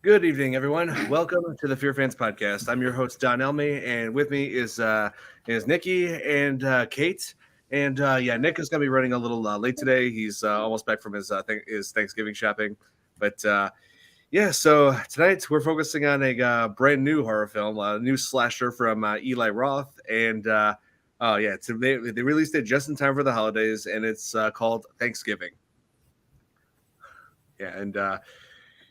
Good evening, everyone. Welcome to the FearFans podcast. I'm your host, Don Elmy, and with me is Nikki and Kate. And yeah, Nick is going to be running a little late today. He's almost back from his Thanksgiving shopping. But yeah, so tonight we're focusing on a brand new horror film, a new slasher from Eli Roth. And oh yeah, they released it just in time for the holidays, and it's called Thanksgiving. Yeah, and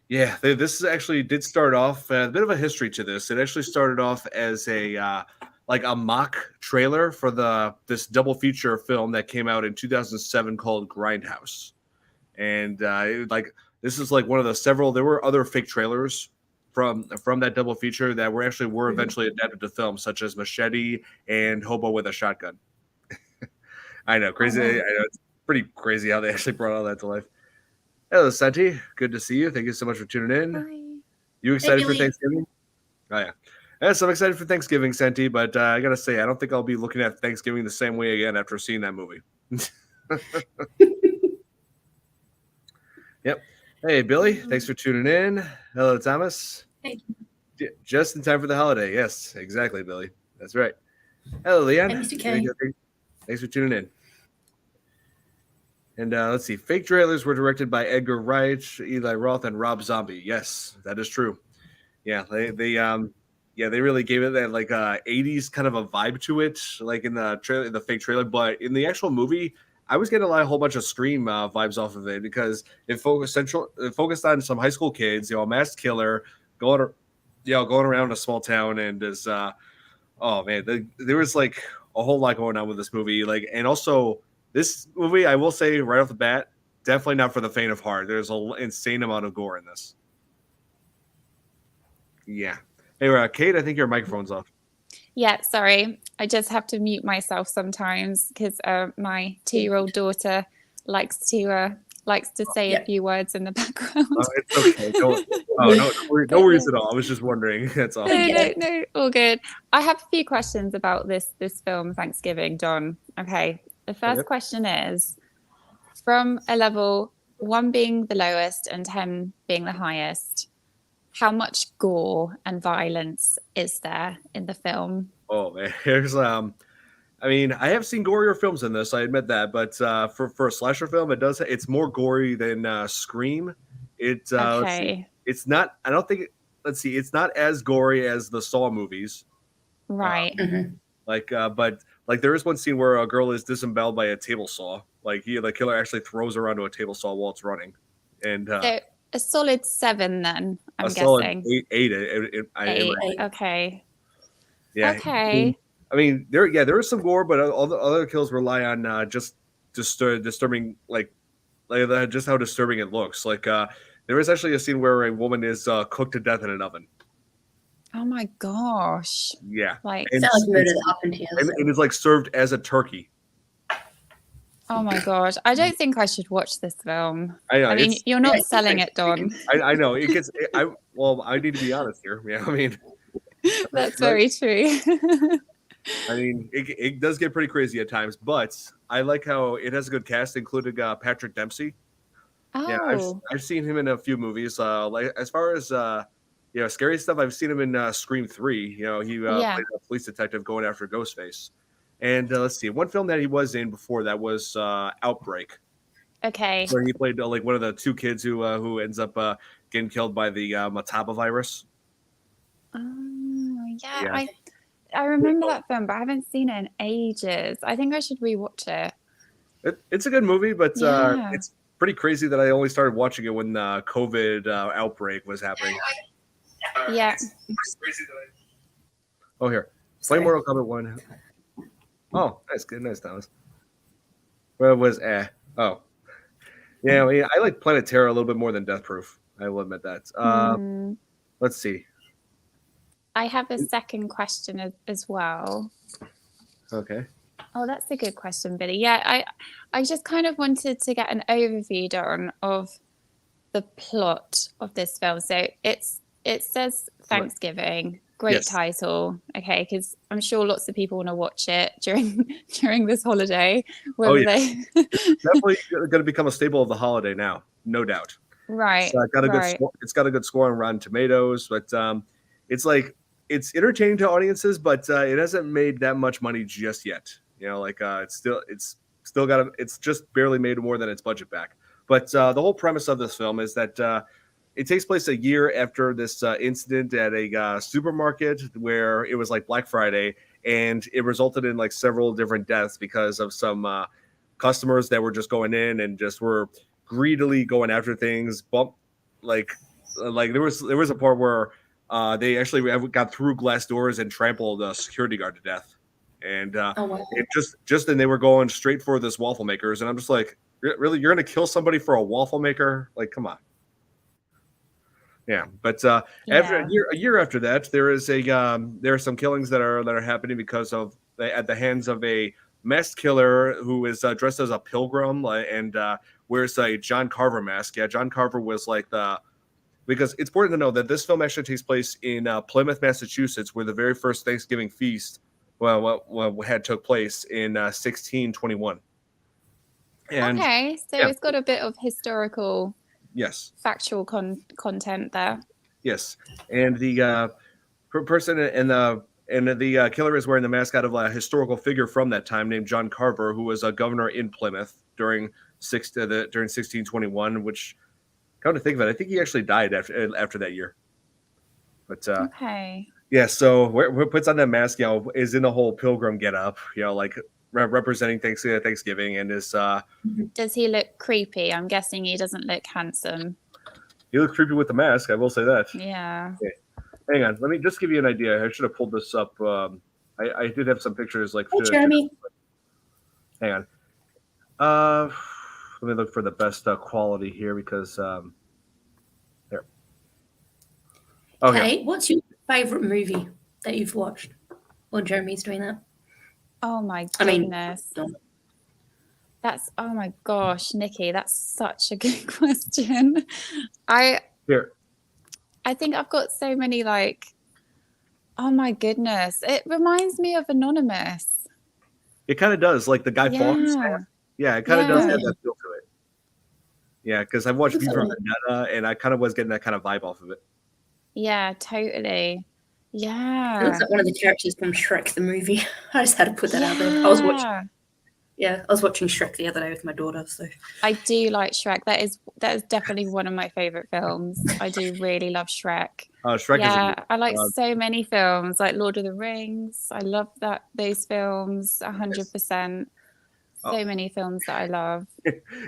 yeah, this actually did start off a bit of a history to this. It actually started off as a like a mock trailer for this double feature film that came out in 2007 called Grindhouse, and this is like one of the several. There were other fake trailers from that double feature that were eventually adapted to film, such as Machete and Hobo with a Shotgun. I know, crazy. I know it's pretty crazy how they actually brought all that to life. Hello, Santi. Good to see you. Thank you so much for tuning in. Hi. You excited for Thanksgiving? Oh, yeah. Yes, I'm excited for Thanksgiving, Santi, but I got to say, I don't think I'll be looking at Thanksgiving the same way again after seeing that movie. Yep. Hey, Billy. Thanks for tuning in. Hello, Thomas. Thank you. Just in time for the holiday. Yes, exactly, Billy. That's right. Hello, Leon. Hey, Mr. K. Thanks for tuning in. And let's see. Fake trailers were directed by Edgar Wright, Eli Roth, and Rob Zombie. Yes, that is true. Yeah, they really gave it that like 80s kind of a vibe to it, like in the trailer, the fake trailer. But in the actual movie, I was getting a whole bunch of Scream vibes off of it because it focused on some high school kids, a masked killer going around a small town, and is oh man, there was like a whole lot going on with this movie, and also. This movie, I will say right off the bat, definitely not for the faint of heart. There's an insane amount of gore in this. Yeah. Hey, Kate, I think your microphone's off. Yeah, sorry. I just have to mute myself sometimes because my 2-year-old daughter likes to say a few words in the background. Oh, it's okay. No worries at all. I was just wondering. That's all. No, all good. I have a few questions about this film, Thanksgiving, Don. Okay. The first question is, from a level 1 being the lowest and 10 being the highest, how much gore and violence is there in the film? Oh man, there's I mean, I have seen gorier films than this. I admit that, but for a slasher film, it's more gory than Scream. Okay. It's not. I don't think. Let's see. It's not as gory as the Saw movies. Right. But there is one scene where a girl is disemboweled by a table saw. The killer actually throws her onto a table saw while it's running. And so a solid 7 then, I'm guessing. Solid 8. Eight. Okay. Yeah. Okay. I mean, there is some gore, but all the other kills rely on just disturbing, just how disturbing it looks. There is actually a scene where a woman is cooked to death in an oven. Oh my gosh! Yeah, it's like served as a turkey. Oh my gosh! I don't think I should watch this film. I mean, you're not selling it, Don. I know it gets. I need to be honest here. Yeah, I mean, that's very true. I mean, it does get pretty crazy at times, but I like how it has a good cast, including Patrick Dempsey. Oh. Yeah, I've seen him in a few movies. As far as scary stuff, I've seen him in Scream 3. He played a police detective going after Ghostface. And let's see, one film that he was in before that was Outbreak. Okay. Where he played one of the 2 kids who ends up getting killed by the Mataba virus. Oh, yeah. I remember that film, but I haven't seen it in ages. I think I should rewatch it. It's a good movie, but it's pretty crazy that I only started watching it when the COVID outbreak was happening. Yeah. Oh, here. Play Mortal Kombat 1. Oh, that's good. Nice, Thomas. Where was Oh. Yeah, I like Planet Terror a little bit more than Death Proof. I will admit that. Let's see. I have a second question as well. Okay. Oh, that's a good question, Billy. Yeah, I just kind of wanted to get an overview, Don, of the plot of this film. So it says Thanksgiving. Great title. Okay, because I'm sure lots of people want to watch it during this holiday. Definitely going to become a staple of the holiday now, no doubt. Right. It's got a good score on Rotten Tomatoes, but it's like it's entertaining to audiences, but it hasn't made that much money just yet. It's just barely made more than its budget back. But the whole premise of this film is that it takes place a year after this incident at a supermarket where it was like Black Friday, and it resulted in like several different deaths because of some customers that were just going in and just were greedily going after things. Like there was a part where they actually got through glass doors and trampled a security guard to death, and it just then they were going straight for this waffle makers, and I'm just like, really, you're gonna kill somebody for a waffle maker? Like, come on. Yeah, but after a year after that, there are some killings that are happening because of at the hands of a masked killer who is dressed as a pilgrim and wears a John Carver mask. Yeah, John Carver was like because it's important to know that this film actually takes place in Plymouth, Massachusetts, where the very first Thanksgiving feast had took place in 1621. And, okay, so it's got a bit of historical. Yes. Factual content there. Yes, and the person and the killer is wearing the mascot of a historical figure from that time named John Carver, who was a governor in Plymouth during 1621. Which, come to think of it, I think he actually died after that year. But okay. Yeah, so what puts on that mask, is in the whole pilgrim getup, like representing Thanksgiving, and is. Does he look creepy? I'm guessing he doesn't look handsome. He looks creepy with the mask. I will say that. Yeah. Okay. Hang on, let me just give you an idea. I should have pulled this up. I did have some pictures. Like, hey, Jeremy. Hang on. Let me look for the best quality here because there. Okay, what's your favorite movie that you've watched? Well, Jeremy's doing that. Oh my goodness. That's, oh my gosh, Nikki, that's such a good question. I think I've got so many, like, oh my goodness. It reminds me of Anonymous. It kind of does, like the Guy Fawkes. Yeah, it kind of does have that feel to it. Yeah, because I've watched V for Vendetta, and I kind of was getting that kind of vibe off of it. Yeah, totally. Yeah. It looks like one of the characters from Shrek, the movie. I just had to put that out there. I was watching Shrek the other day with my daughter. So I do like Shrek. That is definitely one of my favorite films. I do really love Shrek. Shrek is I like so many films, like Lord of the Rings. I love those films 100%. So many films that I love.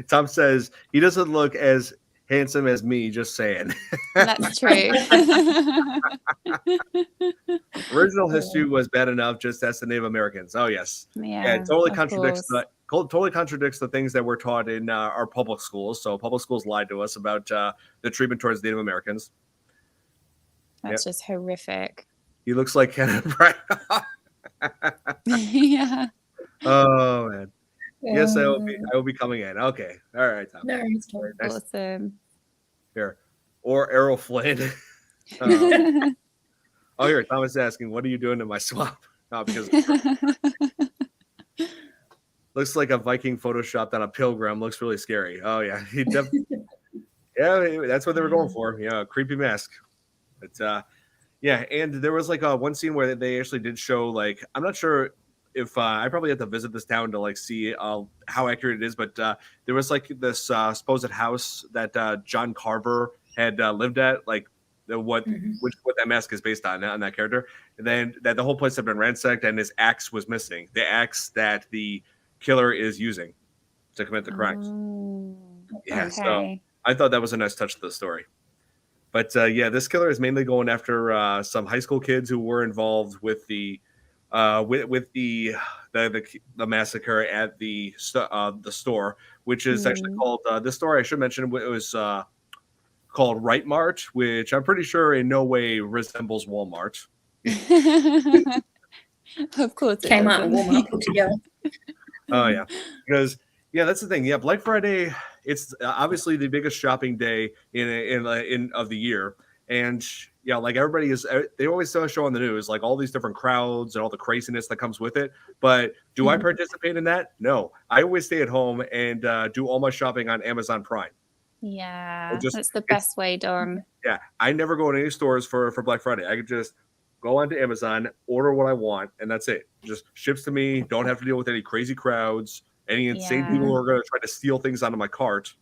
Tom says he doesn't look as handsome as me, just saying. That's true. Original history was bad enough, just as the Native Americans. Oh yes, it totally contradicts the things that we're taught in our public schools. So public schools lied to us about the treatment towards Native Americans. That's just horrific. He looks like Kenneth Branagh. Yeah. Oh man. Yes, I will be coming in. Okay. All right, Tom. Nice. Awesome. Here. Or Errol Flynn. Oh, here, Thomas is asking, what are you doing to my swamp? Oh, because looks like a Viking photoshopped on a pilgrim. Looks really scary. Oh, yeah. He definitely. Yeah, that's what they were going for. Yeah, creepy mask. But yeah, and there was like one scene where they actually did show, like, I'm not sure if I probably have to visit this town to like see how accurate it is, but there was like this supposed house that John Carver had lived at, like what that mask is based on that character, and then that the whole place had been ransacked and his axe was missing, the axe that the killer is using to commit the crimes. Yeah, so I thought that was a nice touch to the story. But yeah, this killer is mainly going after some high school kids who were involved with the massacre at the store, which is actually called this store. I should mention it was called Right Mart, which I'm pretty sure in no way resembles Walmart. Of course, it came out and Walmart put together. Oh yeah, because that's the thing. Yeah, Black Friday. It's obviously the biggest shopping day in of the year, and yeah, like everybody is. They always show on the news like all these different crowds and all the craziness that comes with it. But do I participate in that? No, I always stay at home and do all my shopping on Amazon Prime. Yeah, that's the best way done. Yeah, I never go to any stores for Black Friday. I could just go onto Amazon, order what I want, and that's it. Just ships to me. Don't have to deal with any crazy crowds, any insane people who are going to try to steal things out of my cart.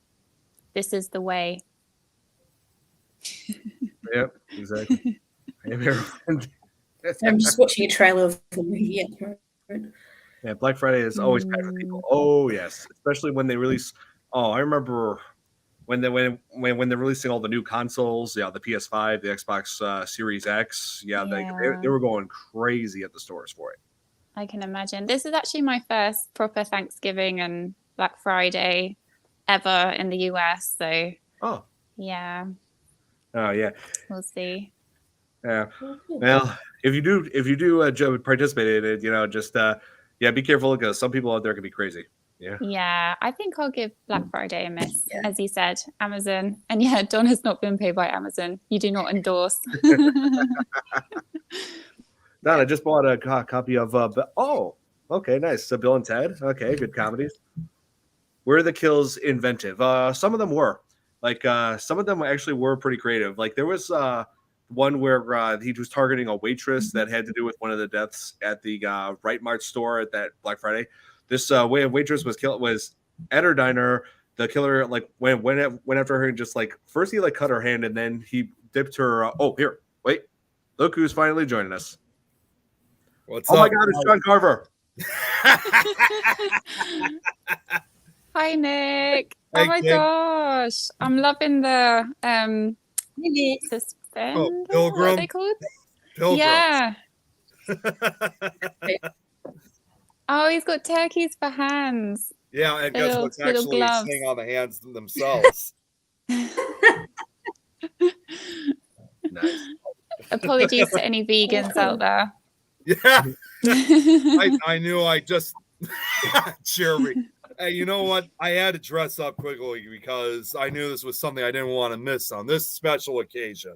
This is the way. Yep, exactly. I'm just watching a trailer of the movie. Yeah, Black Friday is always packed with people. Oh yes, especially when they release. Oh, I remember when they're releasing all the new consoles. Yeah, the PS5, the Xbox Series X. Yeah, they were going crazy at the stores for it. I can imagine. This is actually my first proper Thanksgiving and Black Friday ever in the US. So yeah. Oh yeah. We'll see. Yeah. Well, if you do participate in it, just be careful because some people out there can be crazy. Yeah. Yeah, I think I'll give Black Friday a miss, as you said, Amazon. And yeah, Don has not been paid by Amazon. You do not endorse. No, I just bought a copy of. Okay, nice. So Bill and Ted. Okay, good comedies. Were the kills inventive? Some of them were. Like some of them actually were pretty creative. Like there was one where he was targeting a waitress that had to do with one of the deaths at the Right Mart store at that Black Friday. This waitress was at her diner. The killer went after her and just first he cut her hand and then he dipped her. Here, wait, look who's finally joining us. What's up? My God, it's John Carver. Hi, Nick. Hey, oh my gosh, I'm loving the suspend. Pilgrim. What are they called? Pilgrim. Yeah. Oh, he's got turkeys for hands. Yeah, and guess what's actually gloves. staying on the hands themselves? Nice. Apologies to any vegans out there. Yeah. I knew I just Jeremy. Hey, you know what? I had to dress up quickly because I knew this was something I didn't want to miss on this special occasion.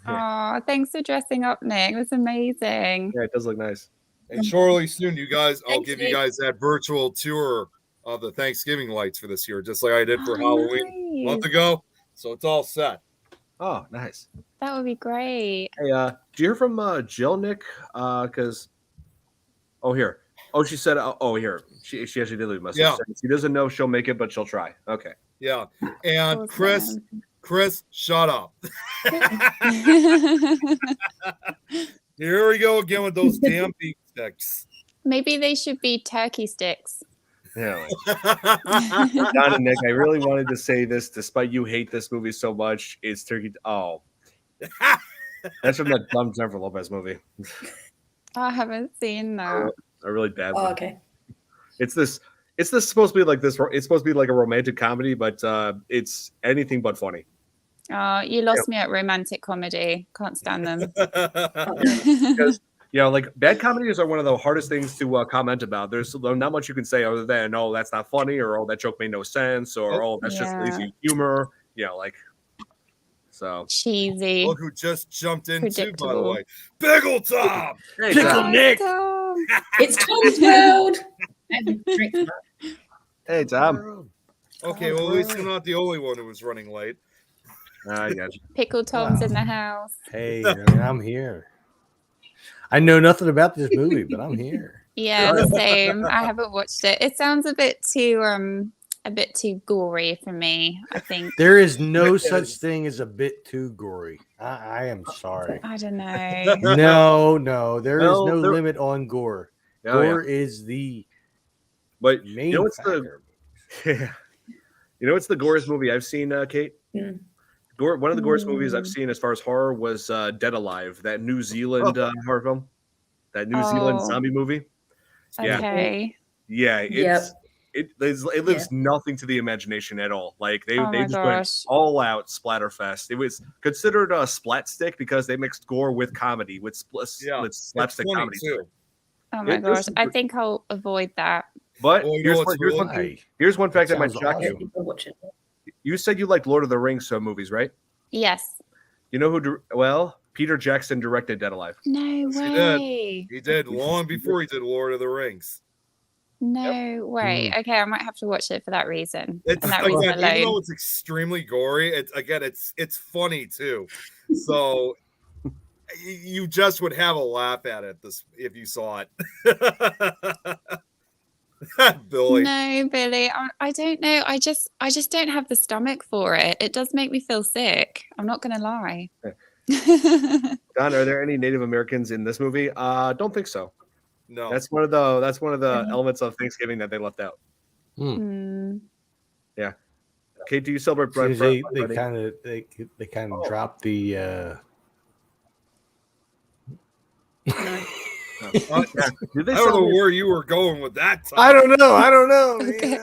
Oh, thanks for dressing up, Nick. It was amazing. Yeah, it does look nice. And shortly soon, you guys, I'll Thanks, give Nick. you guys that virtual tour of the Thanksgiving lights for this year, just like I did for Halloween a month ago. So it's all set. Oh, nice. That would be great. Hey, do you hear from Jill, Nick? Because here. Oh, she said, here. She actually did leave a message. Yeah. She doesn't know she'll make it, but she'll try. Okay. Yeah. And Awesome. Chris, shut up. Here we go again with those damn beef sticks. Maybe they should be turkey sticks. Yeah. Don and Nick, I really wanted to say this, despite you hate this movie so much. It's turkey. Oh. That's from that dumb Jennifer Lopez movie. I haven't seen that. A really bad Oh, one. okay. It's supposed to be like this. It's supposed to be like a romantic comedy, but it's anything but funny. Oh, you lost me at romantic comedy. Can't stand them. Because bad comedies are one of the hardest things to comment about. There's not much you can say other than that's not funny, or that joke made no sense, or that's just lazy humor. So cheesy. Look who just jumped in too, by the Predictable. way. Pickle Tom! Hey, Pickle Tom. Nick! Tom. It's Tom's world. I haven't drank that. Hey, Tom. Okay, well, at least you're not the only one who was running late. I got you. Pickle Tom's in the house. Hey, I'm here. I know nothing about this movie, but I'm here. Yeah, the same. I haven't watched it. It sounds a bit too gory for me, I think. There is no such thing as a bit too gory. I am sorry. I don't know. No. There is no limit on gore. Gore is the But main factor. It's the goriest movie I've seen, Kate? Mm. One of the goriest movies I've seen as far as horror was Dead Alive, that New Zealand horror film. That New Zealand zombie movie. Yeah. Okay. Yeah, it lives nothing to the imagination at all. Like they just went all out splatterfest. It was considered a splat stick because they mixed gore with comedy, with slapstick comedy too. Oh my gosh. I think I'll avoid that. But Well, here's one fact that might Sounds shock awesome. you. Watch it. You said you like Lord of the Rings movies, right? Yes. You know who? Peter Jackson directed Dead Alive. No way. He did long before he did Lord of the Rings. No way. Okay, I might have to watch it for that reason. It's and that reason again, even though alone. it's extremely gory, it's funny too. So you just would have a laugh at it if you saw it. Billy. No, Billy. I don't know. I just don't have the stomach for it. It does make me feel sick. I'm not gonna lie. Don, are there any Native Americans in this movie? Don't think so. No. That's one of the elements of Thanksgiving that they left out. Yeah. Kate, do you celebrate Black They Friday? kind of dropped the. Do they I don't know celebrate- where you were going with that. I don't know. Okay.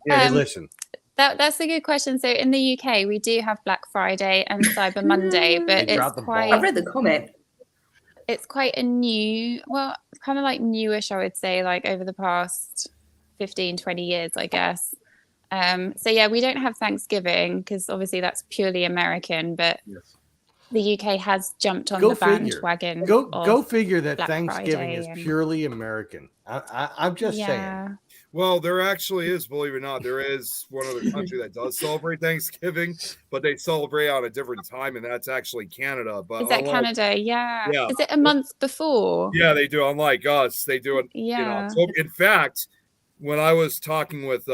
Yeah, listen. That's a good question. So in the UK, we do have Black Friday and Cyber Monday, but They it's dropped the ball. I've quite read the comment. a new, well, kind of like newish, I would say, like over the past 15, 20 years, I guess. So yeah, we don't have Thanksgiving because obviously that's purely American, but Yes. the UK has jumped on Go the figure. bandwagon. Go figure that Black Thanksgiving Friday is and- purely American. I'm just saying. Well, there actually is, believe it or not, there is one other country that does celebrate Thanksgiving, but they celebrate on a different time, and that's actually Canada. But Is that Canada? Yeah. Yeah. Is it a month before? Yeah, they do. Unlike us, they do it. Yeah. In fact, when I was talking with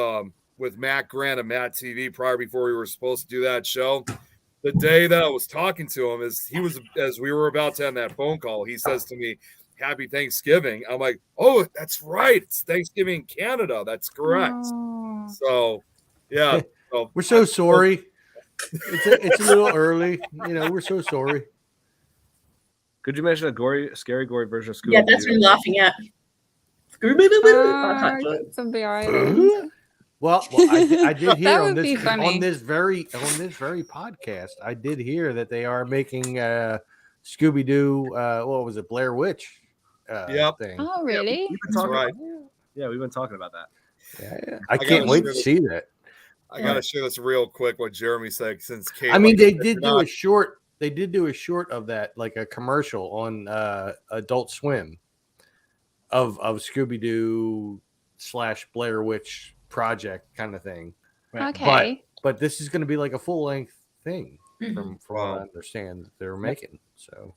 Matt Grant of Matt TV prior before we were supposed to do that show, the day that I was talking to him, as we were about to end that phone call, he says to me, "Happy Thanksgiving." I'm like, "Oh, that's right. It's Thanksgiving in Canada. That's correct." Oh. So, yeah. So We're so sorry. It's a little early. We're so sorry. Could you mention a scary, gory version of Scooby? Yeah, that's what I'm laughing at. I can't do it. Zombie Island. Well, I did hear That on would be this funny. on this very podcast. I did hear that they are making Scooby Doo. What was it, Blair Witch? Yep. Thing. Oh, really? We've been That's talking right. Yeah, we've been talking about that. Yeah. I can't wait to see that. I gotta share this real quick. What Jeremy said, since Kate. I mean, they did do a short. They did do a short of that, like a commercial on Adult Swim of Scooby Doo / Blair Witch project kind of thing. Okay. But this is going to be like a full length thing, from what Wow. I understand that they're making. So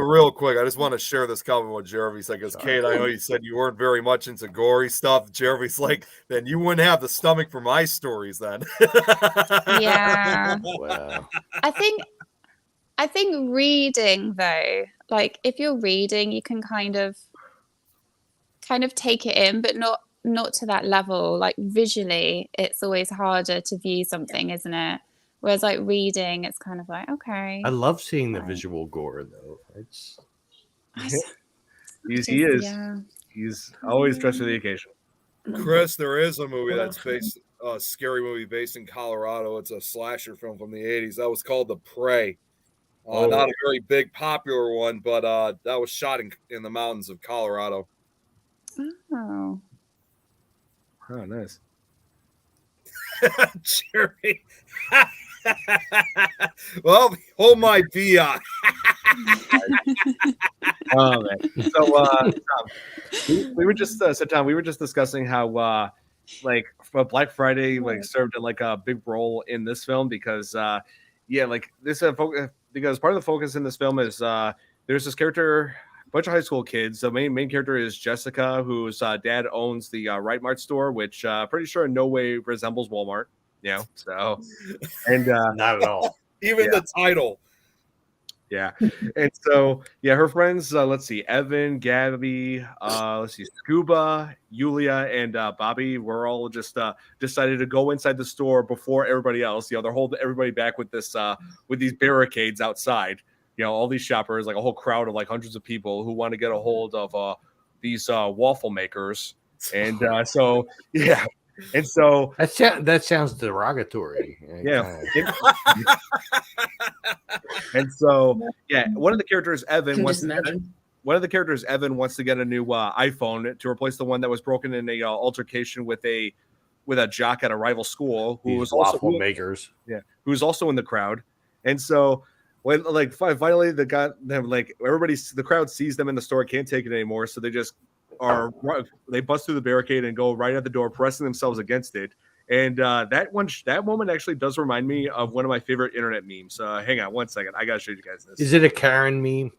real quick, I just want to share this comment with Jeremy. Said, because Kate, I know you said you weren't very much into gory stuff. Jeremy's like, then you wouldn't have the stomach for my stories then. Yeah. Wow. I think reading though, like if you're reading, you can kind of take it in, but not to that level. Like visually, it's always harder to view something, isn't it? Whereas like reading, it's kind of like, okay. I love seeing the visual gore though. It's He is. Yeah. He's always dressed for the occasion. Chris, there is a movie that's based, a scary movie based in Colorado. It's a slasher film from the 80s. That was called The Prey. Not a very big popular one, but that was shot in the mountains of Colorado. Oh. Oh, nice. Jeremy. Well, hold my BI. Oh man. So Tom, we were just Tom, we were just discussing how like Black Friday like served like a big role in this film because like this because part of the focus in this film is there's this character, a bunch of high school kids. The main character is Jessica, whose dad owns the Right Mart store, which pretty sure in no way resembles Walmart. So and not at all. Even the title. Yeah. And so, her friends, let's see, Evan, Gabby, let's see, Scuba, Yulia, and Bobby were all just decided to go inside the store before everybody else. They're holding everybody back with this with these barricades outside. All these shoppers, like a whole crowd of like hundreds of people who want to get a hold of these waffle makers. And so, yeah. And so that sounds derogatory. Yeah. And so, one of the characters, Evan, wants to get a new iPhone to replace the one that was broken in a altercation with a jock at a rival school who was also waffle makers. Yeah, who's also in the crowd. And so when like finally the crowd sees them in the store, can't take it anymore, so they just they bust through the barricade and go right at the door, pressing themselves against it. And that moment actually does remind me of one of my favorite internet memes. Hang on one second, I gotta show you guys this. Is it a Karen meme?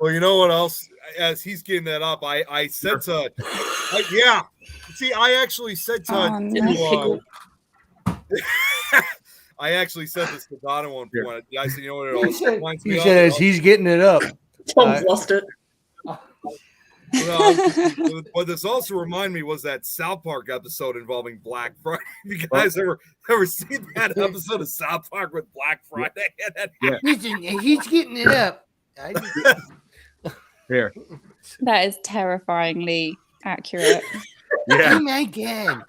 Well, you know what else? As he's getting that up, I said to, yeah. See, I actually said to, I actually said this to Don at one point. I said, you know what it all reminds me He of? says he's getting it up. Tom's lost it. Well, what this also reminded me was that South Park episode involving Black Friday. You guys ever seen that episode of South Park with Black Friday? Yeah. He's getting it up. Here. That is terrifyingly accurate. Yeah. Oh my god.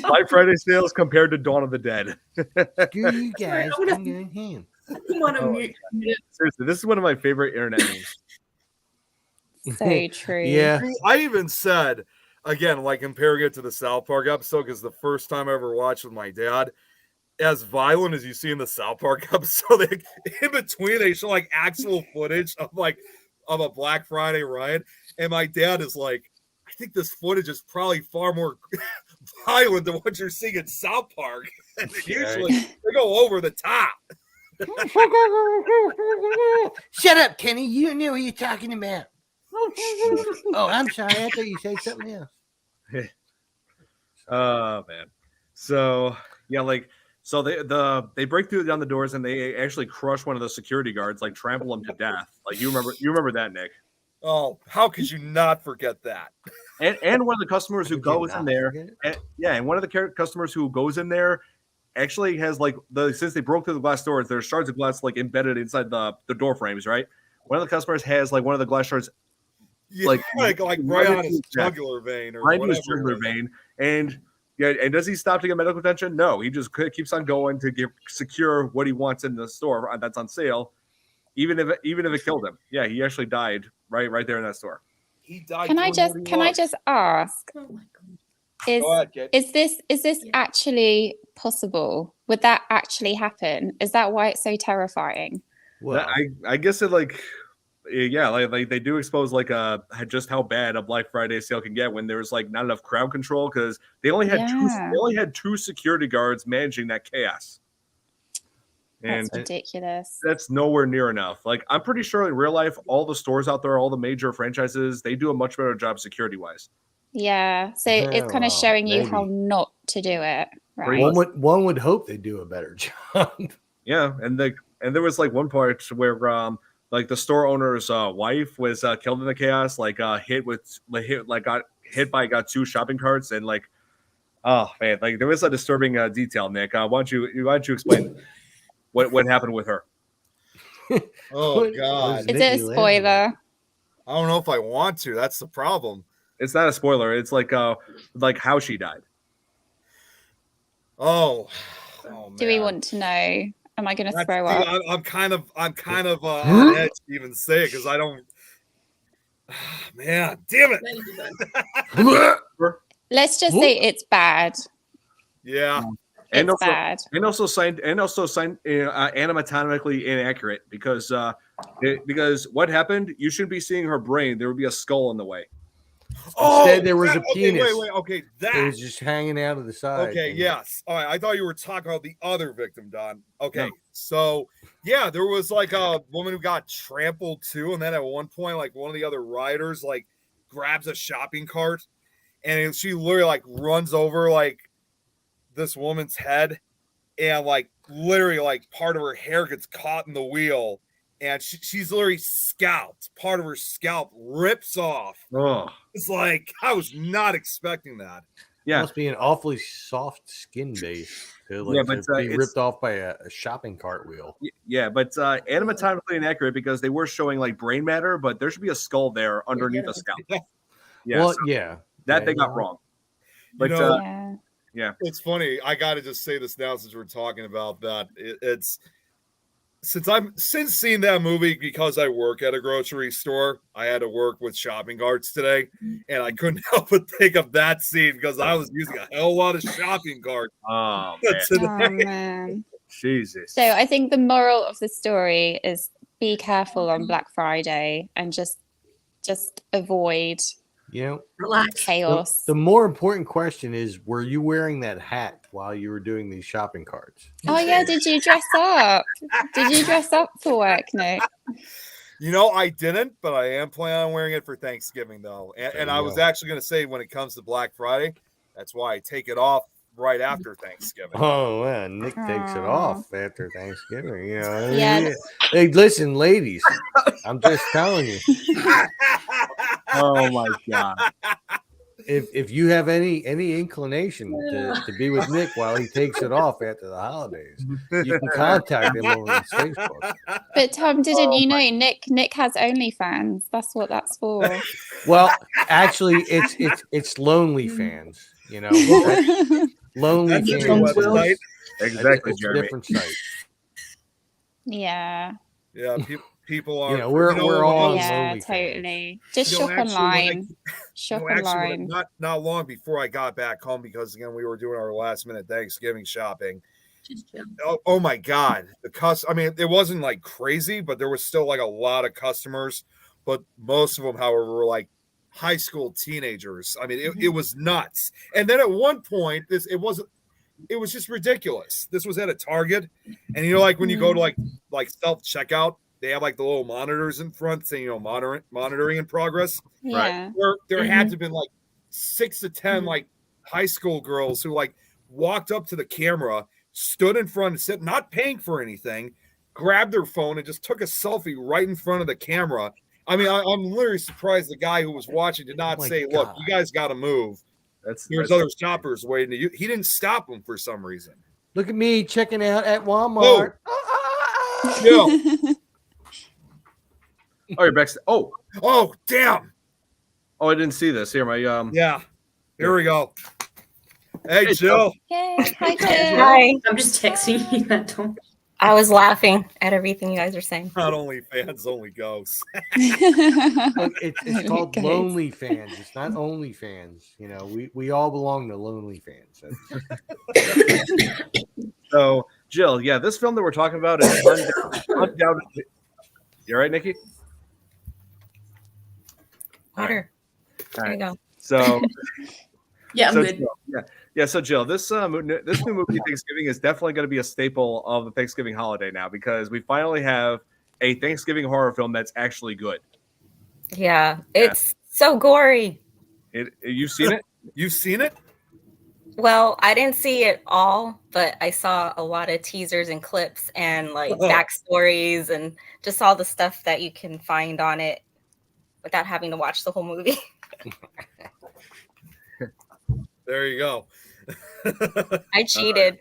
Black Friday sales compared to Dawn of the Dead. Screw you guys. I'm going ham. Seriously, this is one of my favorite internet memes. So true. Yeah. I even said, again, like comparing it to the South Park episode, because the first time I ever watched with my dad, as violent as you see in the South Park episode, in between they show like actual footage of a Black Friday riot, and my dad is like, I think this footage is probably far more violent than what you're seeing in South Park. And usually they go over the top. Shut up, Kenny. You know what you're talking about. Oh, I'm sorry. I thought you said something else. Oh man. So yeah, they break through down the doors and they actually crush one of the security guards, like trample him to death. Like you remember that, Nick. Oh, how could you not forget that? And one of the customers who goes in there, and one of the customers who goes in there actually has since they broke through the glass doors, there's shards of glass like embedded inside the door frames, right? One of the customers has like one of the glass shards, like right on his jugular vein or whatever. His jugular vein, and does he stop to get medical attention? No, he just keeps on going to secure what he wants in the store that's on sale, even if it killed him. Yeah, he actually died right there in that store. He died. Can I just ask? Oh my god. Is this actually possible? Would that actually happen? Is that why it's so terrifying? Well, I guess it like they do expose just how bad a Black Friday sale can get when there's like not enough crowd control, because they only had two security guards managing that chaos. And that's ridiculous. That's nowhere near enough. Like, I'm pretty sure in real life, all the stores out there, all the major franchises, they do a much better job security wise. Yeah. So it's kind of showing you how not to do it. Right. One would hope they do a better job. Yeah, and there was like one part where like the store owner's wife was killed in the chaos, got hit by two shopping carts, and like, oh man, like there was a disturbing detail. Nick, why don't you explain what happened with her? Oh god, is it a spoiler? I don't know if I want to. That's the problem. It's not a spoiler. It's like how she died. Oh man. Do we want to know? Am I going to throw up? I'm kind of on edge to even say it because I don't. Man, damn it! Let's just say it's bad. Yeah, and bad. Also anatomically inaccurate because what happened? You shouldn't be seeing her brain. There would be a skull in the way. Instead, there was a penis. Wait. Okay, that it was just hanging out of the side. Okay, yes. All right. I thought you were talking about the other victim, Don. Okay, so yeah, there was like a woman who got trampled too, and then at one point, like one of the other riders like grabs a shopping cart, and she literally like runs over like this woman's head, and like literally like part of her hair gets caught in the wheel. And she's literally scalped. Part of her scalp rips off. Oh. It's like, I was not expecting that. Yeah. It must be an awfully soft skin base to be ripped off by a shopping cart wheel. Yeah, but anatomically inaccurate because they were showing like brain matter, but there should be a skull there underneath the scalp. Yeah. Well, That they got wrong. But yeah. It's funny. I got to just say this now since we're talking about that. It's since seeing that movie, because I work at a grocery store, I had to work with shopping carts today, and I couldn't help but think of that scene because I was using a hell of a lot of shopping carts. Oh, man. Jesus. So I think the moral of the story is be careful on Black Friday and just just avoid Relax. chaos. The more important question is, were you wearing that hat while you were doing these shopping carts? Oh yeah, did you dress up? Did you dress up for work, Nick? I didn't, but I am planning on wearing it for Thanksgiving, though. And I was actually going to say, when it comes to Black Friday, that's why I take it off right after Thanksgiving. Oh, man, Nick takes it off after Thanksgiving. Yeah. Hey, listen, ladies, I'm just telling you. Oh my God. If you have any inclination to be with Nick while he takes it off after the holidays, you can contact him over his Facebook. But Tom, didn't you know Nick has OnlyFans? That's what that's for. Well, actually, it's Lonely Fans. Lonely That's a Fans. new website. Exactly, It's a Jeremy. different site. Yeah. Yeah, people are. We're all Yeah, Lonely totally. Just You know, shop actually, online. Shop Actually, online. not long before I got back home, because again we were doing our last minute Thanksgiving shopping. Oh my God, I mean, it wasn't like crazy, but there was still like a lot of customers. But most of them, however, were like high school teenagers. I mean, it was nuts. And then at one point, it was just ridiculous. This was at a Target, and like when you go to like self checkout, they have like the little monitors in front saying monitoring in progress. Yeah. Where there had to have been like 6 to 10 like high school girls who like walked up to the camera, stood in front and said, not paying for anything, grabbed their phone and just took a selfie right in front of the camera. I mean, I'm literally surprised the guy who was watching did not say, "Look, you guys got to move. There's other shoppers waiting." He didn't stop them for some reason. Look at me checking out at Walmart. Yeah. Oh, you're back. Oh, damn. Oh, I didn't see this. Here, my Yeah. Here we go. Hey, Jill. Yay. Hi, Jill. Hi. I'm just texting you that, Tom. I was laughing at everything you guys are saying. Not only fans, only ghosts. Look, it's called Lonely Fans. It's not Only Fans. We all belong to Lonely Fans. So, Jill, yeah, this film that we're talking about is undoubtedly. You all right, Nikki? Water. All There you go. So, Yeah, I'm good. Jill, yeah. So, Jill, this new movie Thanksgiving is definitely going to be a staple of the Thanksgiving holiday now, because we finally have a Thanksgiving horror film that's actually good. Yeah, it's so gory. You've seen it? You've seen it? Well, I didn't see it all, but I saw a lot of teasers and clips and like backstories and just all the stuff that you can find on it without having to watch the whole movie. There you go. I cheated.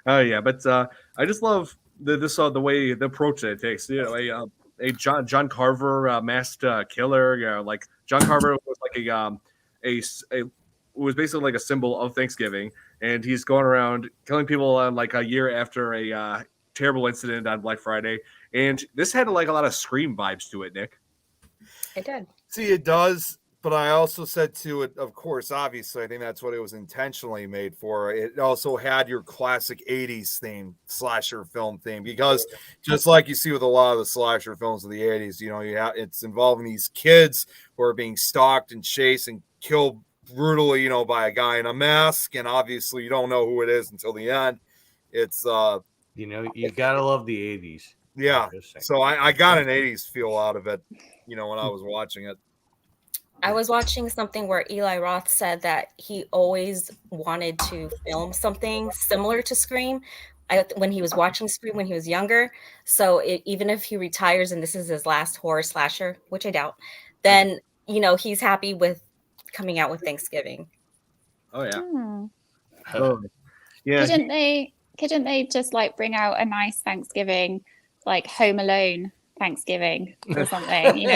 Oh yeah, but I just love the way the approach that it takes. A John Carver masked killer. Like John Carver was like was basically like a symbol of Thanksgiving, and he's going around killing people like a year after a terrible incident on Black Friday. And this had like a lot of Scream vibes to it, Nick. I did. See, it does. But I also said to it, of course, obviously, I think that's what it was intentionally made for. It also had your classic 80s theme, slasher film theme, because just like you see with a lot of the slasher films of the 80s, it's involving these kids who are being stalked and chased and killed brutally, by a guy in a mask. And obviously, you don't know who it is until the end. It's, you gotta love the 80s. Yeah. So I got an 80s feel out of it, when I was watching it. I was watching something where Eli Roth said that he always wanted to film something similar to Scream when he was watching Scream when he was younger. So even if he retires and this is his last horror slasher, which I doubt, then, he's happy with coming out with Thanksgiving. Oh, yeah. Oh. Yeah. Couldn't they just like bring out a nice Thanksgiving, like Home Alone Thanksgiving or something,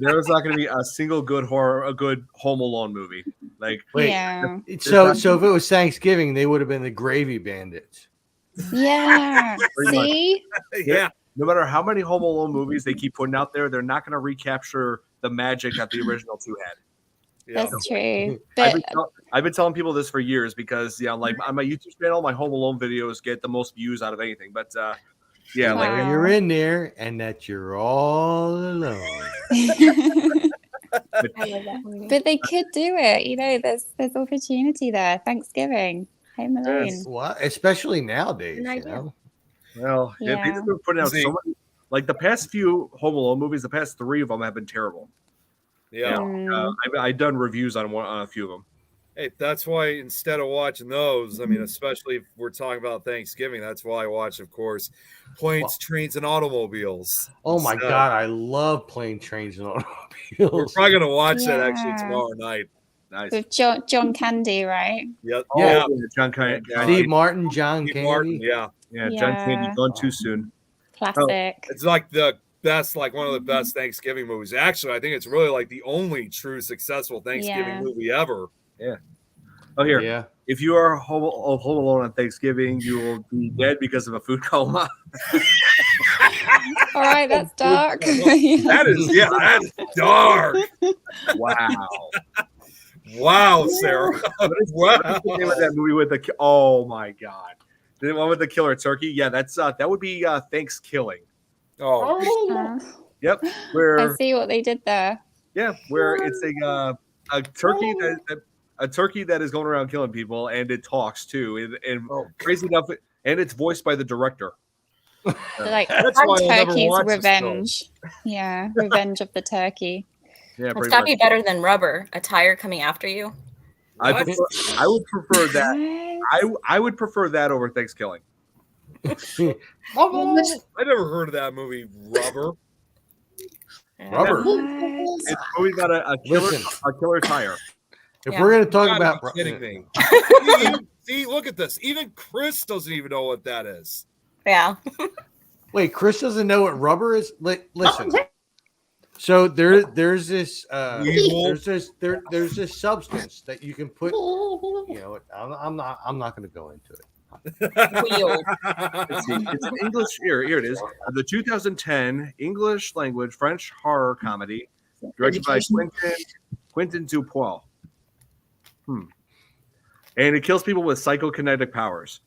There's not going to be a single good Home Alone movie. Like, wait, yeah. So if it was Thanksgiving, they would have been the Gravy Bandits. Yeah. See? Yeah. No matter how many Home Alone movies they keep putting out there, they're not going to recapture the magic that the original two had. Yeah. That's true. But I've been telling people this for years because, like on my YouTube channel, my Home Alone videos get the most views out of anything. But Yeah, Wow. like You're in there, and that you're all alone. I love that movie. But they could do it. You know, there's opportunity there. Thanksgiving, Home Alone. Yes. Well, especially nowadays, An you idea. know. well, yeah, they Yeah. just been putting out See. so many. Like the past few Home Alone movies, the past 3 of them have been terrible. Yeah. Mm. I've done reviews on a few of them. Hey, that's why instead of watching those, I mean, especially if we're talking about Thanksgiving, that's why I watch, of course, Planes, Trains, and Automobiles. Oh my instead. God, I love plane, trains, and We're automobiles. probably gonna watch that actually Yeah. tomorrow night. Nice. With John Candy, right? Yep. Yeah. Oh, John Candy. Steve Martin, John Steve Candy. Martin, yeah. Yeah, John Candy Yeah. gone too soon. Classic. It's like the best, like one of the best Thanksgiving movies. Actually, I think it's really like the only true successful Thanksgiving Yeah. movie ever. Oh, here. Yeah. If you are home alone on Thanksgiving, you will be dead because of a food coma. All right, that's dark. That is, yeah, that's dark. Wow. Wow, Sarah. Wow. What's the name of that movie with the? Oh my God, the one with the killer turkey. Yeah, that's that would be Thanksgiving. Oh, Uh, Yep. I Where see what they did there. where it's a turkey a turkey that is going around killing people, and it talks too, and crazy enough, and it's voiced by the director. So, like That's why I'll never turkey's watch this revenge. Yeah, revenge of the turkey. Yeah, It's pretty got to much. be better than Rubber, a tire coming after you. I What? would prefer that. What? I would prefer that over Thanksgiving. I never heard of that movie, Rubber. Rubber. What? It's a movie about a killer tire. If Yeah. we're gonna talk Gotta about be kidding me. See, look at this. Even Chris doesn't even know what that is. Yeah. Wait, Chris doesn't know what rubber is. Listen. So there's this Weevil. there's this substance that you can put. You know, I'm not going to go into it. Weird. Let's see. It's an English. Here it is. The 2010 English language French horror comedy, directed by Quentin Dupieux. And it kills people with psychokinetic powers.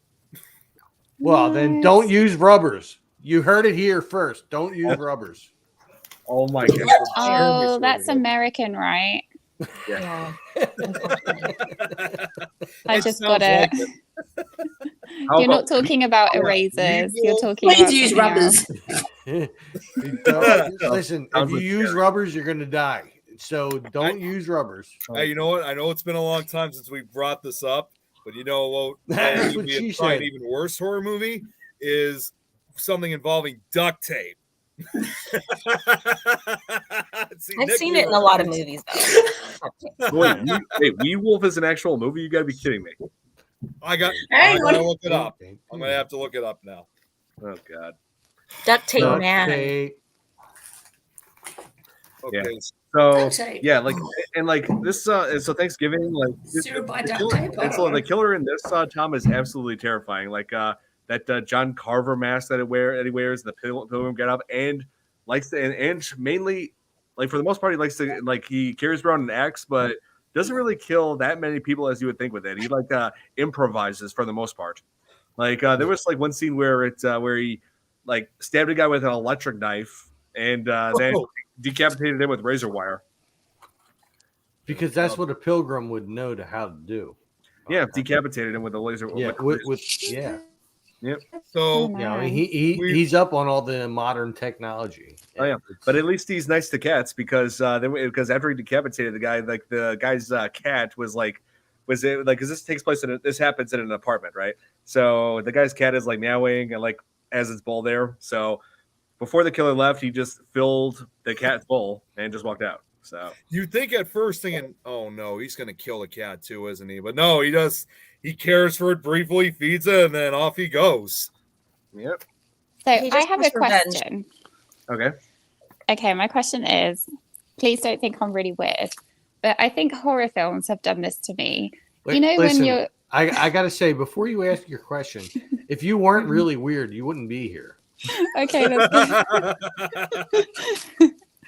Well, then don't use rubbers. You heard it here first. Don't use rubbers. Oh my God. Oh, that's American, right? Yeah. I just got it. You're not talking about erasers. You're talking Please about use something else. rubbers. Listen, if you use rubbers, you're going to die. So don't use rubbers. Hey, you know what? I know it's been a long time since we brought this up, but you know what? That's Would what she be probably an said. even worse horror movie is something involving duct tape. See, I've Nick seen knew it in a lot of movies, though. Wait, Werewolf is an actual movie? You got to be kidding me. I gotta look it up. I'm gonna have to look it up now. Oh God. Duct tape Duct man. tape. Okay. So Duct tape. yeah, like and like this. So Thanksgiving, like Syrup by the duct killer- tape. and so the killer in this Tom is absolutely terrifying. Like that John Carver mask that he wears, the pilgrim get up, and likes to and mainly like for the most part he likes to like he carries around an axe, but doesn't really kill that many people as you would think with it. He like improvises for the most part. Like there was like one scene where it's where he like stabbed a guy with an electric knife and then decapitated him with razor wire. Because that's what a pilgrim would know how to do. Yeah, decapitated him with a laser. Yeah, yeah. Yep. So You know, he's up on all the modern technology. Oh yeah, but at least he's nice to cats because after he decapitated the guy, like the guy's cat was it like because this takes place this happens in an apartment, right? So the guy's cat is like meowing and like has its bowl there. So before the killer left, he just filled the cat full and just walked out. So you think at first thinking, oh no, he's gonna kill the cat too, isn't he? But no, he does. He cares for it briefly, feeds it, and then off he goes. Yep. So He I just have a wants revenge. question. Okay. Okay, my question is, please don't think I'm really weird, but I think horror films have done this to me. You know, Listen, when you're I got to say, before you ask your question, if you weren't really weird, you wouldn't be here. okay, that's good.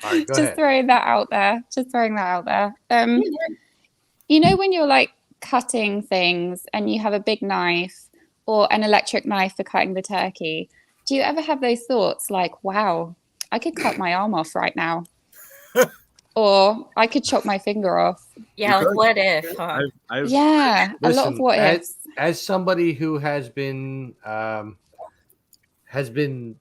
All right, go Just ahead. throwing that out there. You know, when you're like cutting things and you have a big knife or an electric knife for cutting the turkey, Do you ever have those thoughts like, wow, I could cut my arm off right now? Or I could chop my finger off. Yeah, like what if? Huh? Yeah, a lot of what ifs. As somebody who has been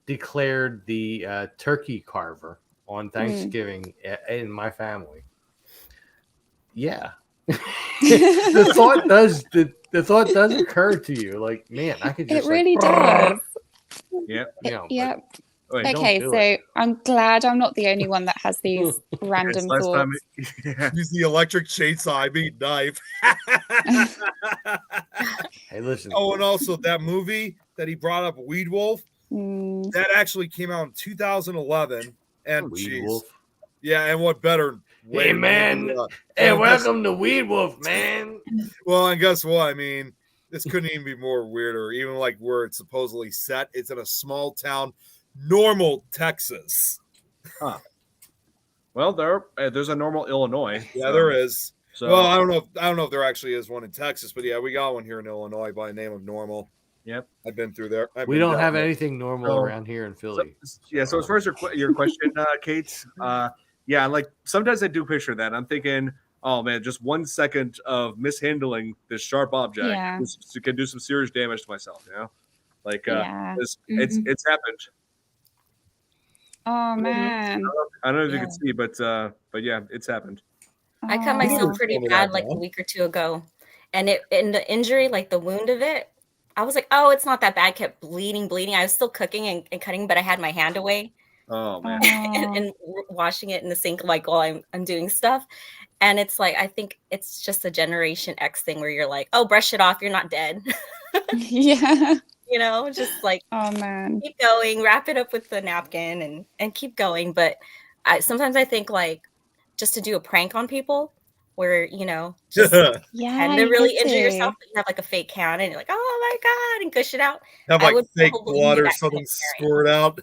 declared the turkey carver on Thanksgiving in my family. Yeah. the thought does occur to you, like, man, I could just it really does. Yeah. Yeah. Wait, okay, so I'm glad I'm not the only one that has these random last thoughts. time Use the electric chainsaw, I mean knife. Hey, listen. Oh, and also that movie that he brought up, Weed Wolf, that actually came out in 2011. And Weed Wolf. Yeah, and what better way? Hey, man. Hey, welcome to Weed Wolf, man. Well, and guess what? I mean, this couldn't even be more weirder. Even like where it's supposedly set, it's in a small town, Normal, Texas. Huh. Well, there's a Normal, Illinois. Yeah, there is. So, well, I don't know if there actually is one in Texas, but yeah, we got one here in Illinois by the name of Normal. Yep, I've been through there. We don't have anything normal around here in Philly. So as far as your question, Kate, yeah, like sometimes I do picture that. I'm thinking, oh man, just 1 second of mishandling this sharp object can do some serious damage to myself. You know, like it's happened. Oh man, I don't know if you can see, but yeah, it's happened. I cut myself pretty bad like a week or two ago, and the injury, like the wound of it, I was like, oh, it's not that bad. I kept bleeding. I was still cooking and cutting, but I had my hand away. Oh man, and washing it in the sink like while I'm doing stuff, and it's like I think it's just a Generation X thing where you're like, oh, brush it off, you're not dead. Yeah. You know, just like, oh man, keep going, wrap it up with the napkin and keep going. But sometimes I think like just to do a prank on people where, you know, just pretend to really injure yourself, but you have like a fake hand and you're like, oh my God, and gush it out. Have like fake blood or something squirt out.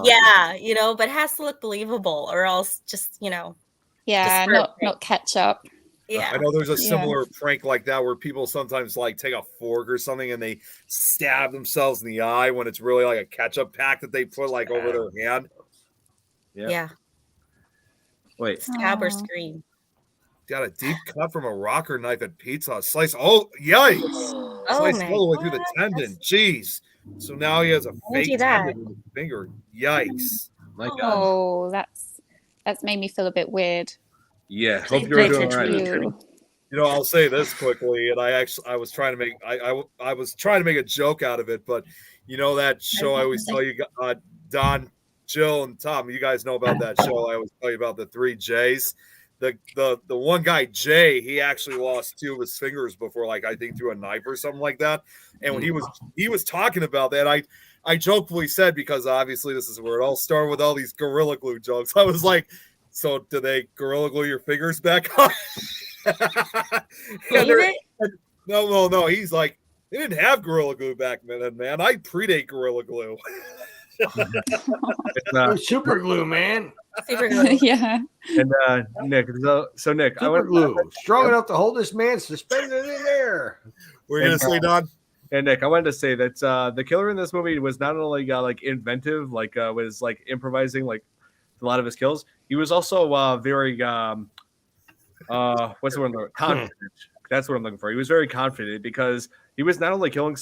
Yeah, you know, but it has to look believable or else just, you know. Yeah, not ketchup. Yeah. I know there's a similar prank like that where people sometimes like take a fork or something and they stab themselves in the eye when it's really like a ketchup pack that they put like over their hand. Yeah. Wait. Stab or scream. Got a deep cut from a rocker knife at Pizza. Slice. Oh, yikes. Slice all the way through the tendon. Jeez. So now he has a fake tendon in his finger. Yikes. My God. Oh, that's made me feel a bit weird. Yeah, hope you're doing all right. You know, I'll say this quickly, and I was trying to make I was trying to make a joke out of it, but you know that show I always tell you, Don, Jill, and Tom, you guys know about that show. I always tell you about the 3 J's. The one guy, Jay, he actually lost 2 of his fingers before, like I think through a knife or something like that. And when he was talking about that, I jokingly said, because obviously this is where it all started with all these Gorilla Glue jokes. I was like, so do they Gorilla Glue your fingers back on? No. He's like, they didn't have Gorilla Glue back then, man. I predate Gorilla Glue. Super glue, man. Super glue. Yeah. And Nick, so Nick, super glue strong enough to hold this man suspended in air. We're gonna say, Don. And Nick, I wanted to say that the killer in this movie was not only like inventive, like was like improvising like a lot of his kills. He was also very what's the word? Confident. That's what I'm looking for. He was very confident because he was not only killing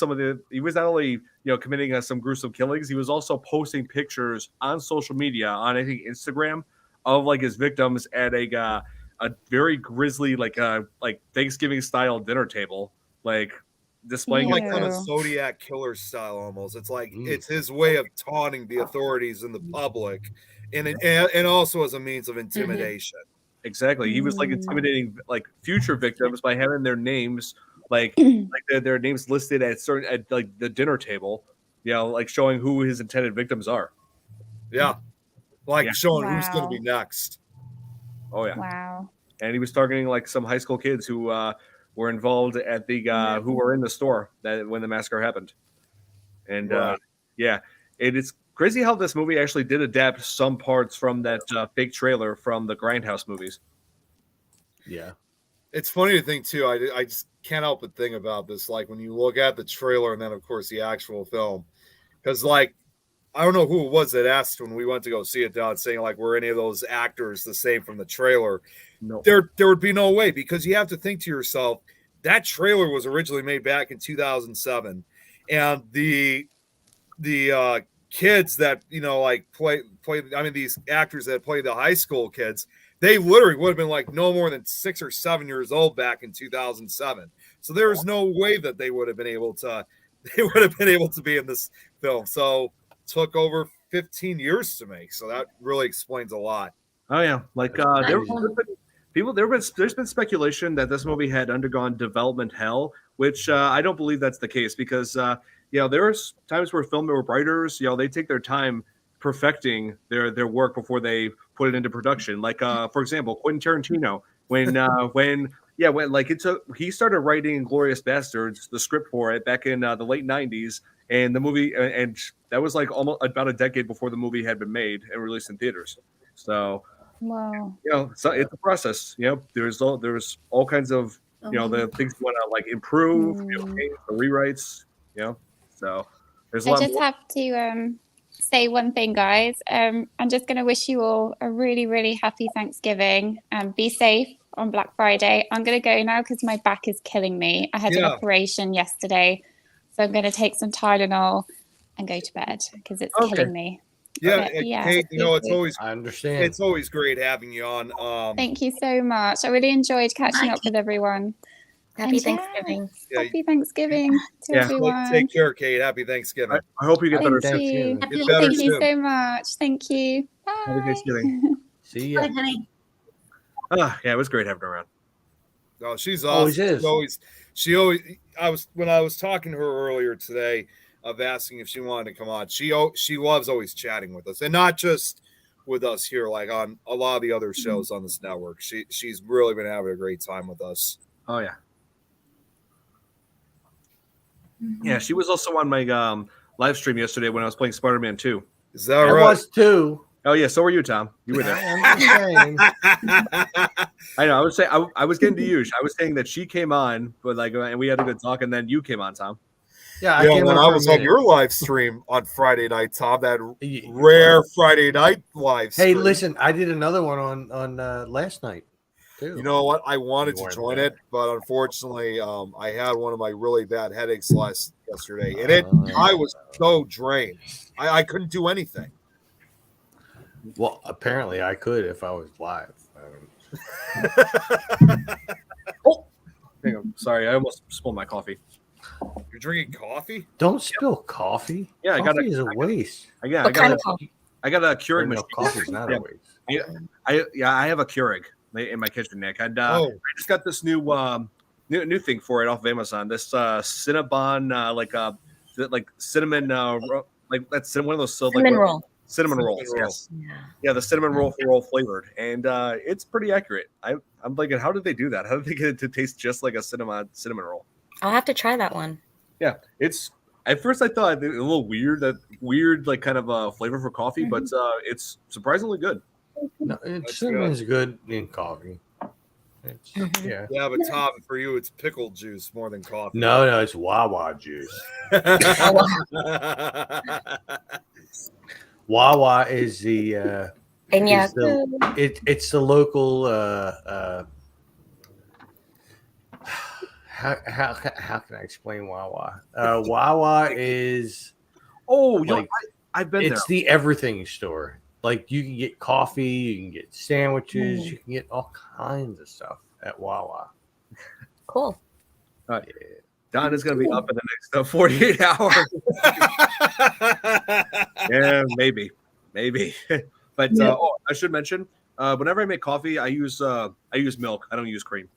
committing some gruesome killings. He was also posting pictures on social media, on I think Instagram, of like his victims at a very grisly like Thanksgiving style dinner table, like displaying like kind of Zodiac killer style almost. It's like it's his way of taunting the authorities and the public, and also as a means of intimidation. Exactly. He was like intimidating like future victims by having their names like their names listed at like the dinner table, you know, like showing who his intended victims are. Yeah. Like showing who's going to be next. Oh yeah. Wow. And he was targeting like some high school kids who were involved at the who were in the store when the massacre happened. And it is crazy how this movie actually did adapt some parts from that fake trailer from the Grindhouse movies. Yeah. It's funny to think too. I just can't help but think about this. Like when you look at the trailer and then of course the actual film, because like I don't know who it was that asked when we went to go see it, Don, saying like, were any of those actors the same from the trailer? No. There would be no way, because you have to think to yourself, that trailer was originally made back in 2007, and the kids that like play. I mean, these actors that play the high school kids, they literally would have been like no more than 6 or 7 years old back in 2007. So there was no way that they would have been able to. They would have been able to be in this film. So it took over 15 years to make. So that really explains a lot. Oh yeah, like there's been speculation that this movie had undergone development hell, which I don't believe that's the case, because there are times where film writers, they take their time perfecting their work before they put it into production. Like for example, Quentin Tarantino, when he started writing Inglourious Bastards, the script for it back in the late 90s, and the movie, and that was like almost about a decade before the movie had been made and released in theaters. So wow, so it's a process. There's all kinds of the things you want to like improve, change, the rewrites. So there's a lot. I just have to say one thing, guys. I'm just going to wish you all a really, really happy Thanksgiving, and be safe on Black Friday. I'm going to go now because my back is killing me. I had an operation yesterday, so I'm going to take some Tylenol and go to bed because it's killing me. Yeah, Kate, it's always, I understand. It's always great having you on. Thank you so much. I really enjoyed catching up with everyone. Happy Thanksgiving. Happy Thanksgiving to everyone. Take care, Kate. Happy Thanksgiving. I hope you get better. Thank you. Get better Thank you soon. so much. Thank you. Bye. Happy Thanksgiving. See ya. Bye, honey. Yeah, it was great having her around. Oh, she's awesome. She always. When I was talking to her earlier today, of asking if she wanted to come on. She loves always chatting with us, and not just with us here, like on a lot of the other shows on this network. She's really been having a great time with us. Oh yeah. Yeah, she was also on my live stream yesterday when I was playing Spider-Man 2. Is that right? I was too. Oh yeah, so were you, Tom. You were there. I know. I was getting to you. I was saying that she came on, but and we had a good talk, and then you came on, Tom. Yeah, when I was on your live stream on Friday night, Tom, that rare Friday night live stream. Hey, listen, I did another one on last night too. You know what? I wanted to join it, but unfortunately, I had one of my really bad headaches yesterday, and I was so drained. I couldn't do anything. Well, apparently I could if I was live. Oh, hang on. Sorry, I almost spilled my coffee. You're drinking coffee? Don't spill coffee. Yeah, coffee is a waste. I got a Keurig machine. Coffee's not a waste. I have a Keurig in my kitchen, Nick. And I just got this new thing for it off of Amazon. This Cinnabon, like cinnamon, like that's one of those cinnamon roll. Cinnamon rolls, yes. Yeah, the cinnamon roll flavored, and it's pretty accurate. I'm thinking, how did they do that? How did they get it to taste just like a cinnamon roll? I'll have to try that one. Yeah, it's at first I thought it was a little weird like kind of flavor for coffee, but it's surprisingly good. No, cinnamon's good in coffee. Yeah, but Tom, for you, it's pickle juice more than coffee. No, it's Wawa juice. Wawa is the it's the local how can I explain Wawa? Wawa is I've been there. It's the everything store. Like you can get coffee, you can get sandwiches, you can get all kinds of stuff at Wawa. Cool. Don is going to be up in the next 48 hours. Yeah, maybe. But I should mention, whenever I make coffee, I use milk. I don't use cream.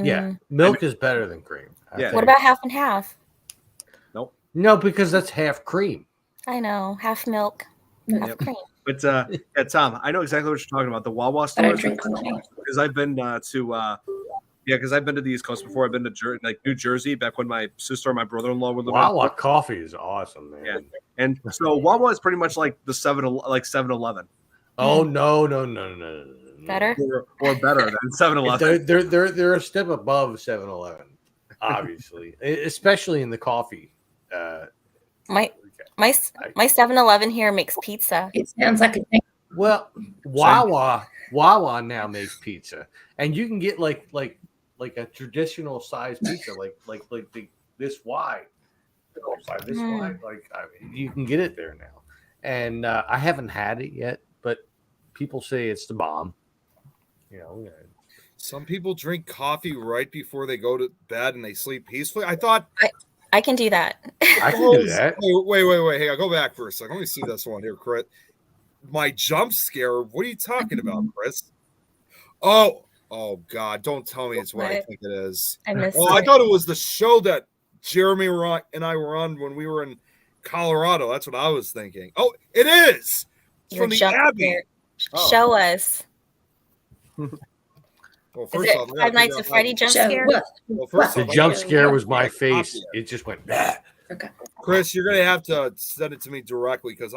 Yeah, milk is better than cream. Yeah. What about half and half? Nope. No, because that's half cream. I know, half milk, half cream. But yeah, Tom, I know exactly what you're talking about. The Wawa stores, because I've been because I've been to the East Coast before. I've been to New Jersey back when my sister and my brother-in-law were living. Wawa coffee is awesome, man. Yeah, and so Wawa is pretty much like the 7-Eleven. Oh no. Better or better than 7-Eleven. They're a step above 7-Eleven, obviously, especially in the coffee My 7-Eleven here makes pizza. It sounds like a thing. Well, Wawa now makes pizza, and you can get like a traditional size pizza, this wide, this wide. You can get it there now, and I haven't had it yet, but people say it's the bomb. Some people drink coffee right before they go to bed and they sleep peacefully. I thought I can do that. I can do that. Wait. Hey, I'll go back for a second. Let me see this one here, Chris. My jump scare. What are you talking about, Chris? Oh God! Don't tell me it's what I think it is. I missed I thought it was the show that Jeremy and I were on when we were in Colorado. That's what I was thinking. Oh, it is. It's from the Abbey. Show us. Well, Is first it off, Five Nights at Freddy jump scare? The jump scare was my face. It just went. Okay. Chris, you're gonna have to send it to me directly because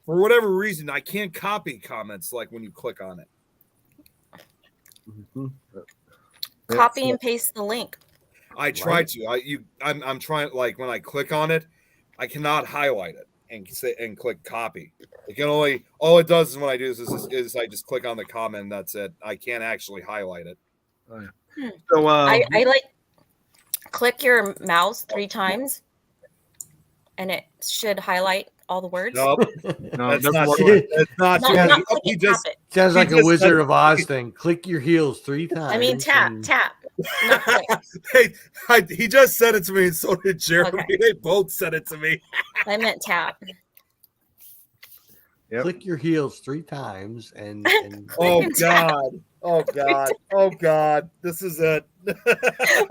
for whatever reason, I can't copy comments like when you click on it. Copy and paste the link. I tried to. I'm trying. Like when I click on it, I cannot highlight it and click copy. It can only all it does is when I do this is I just click on the comment and that's it. I can't actually highlight it. Oh, yeah. So I like click your mouse 3 times, and it should highlight all the words. Nope. No, That's it doesn't not work. true. That's not true. Not click He it, just tap it. Sounds like a just Wizard said- of Oz thing. Click your heels 3 times. I mean tap. Not click. Hey, he just said it to me, and so did Jeremy. Okay. They both said it to me. I meant tap. Yep. Click your heels 3 times and Oh and tap. God! Oh God! Oh God! This is it.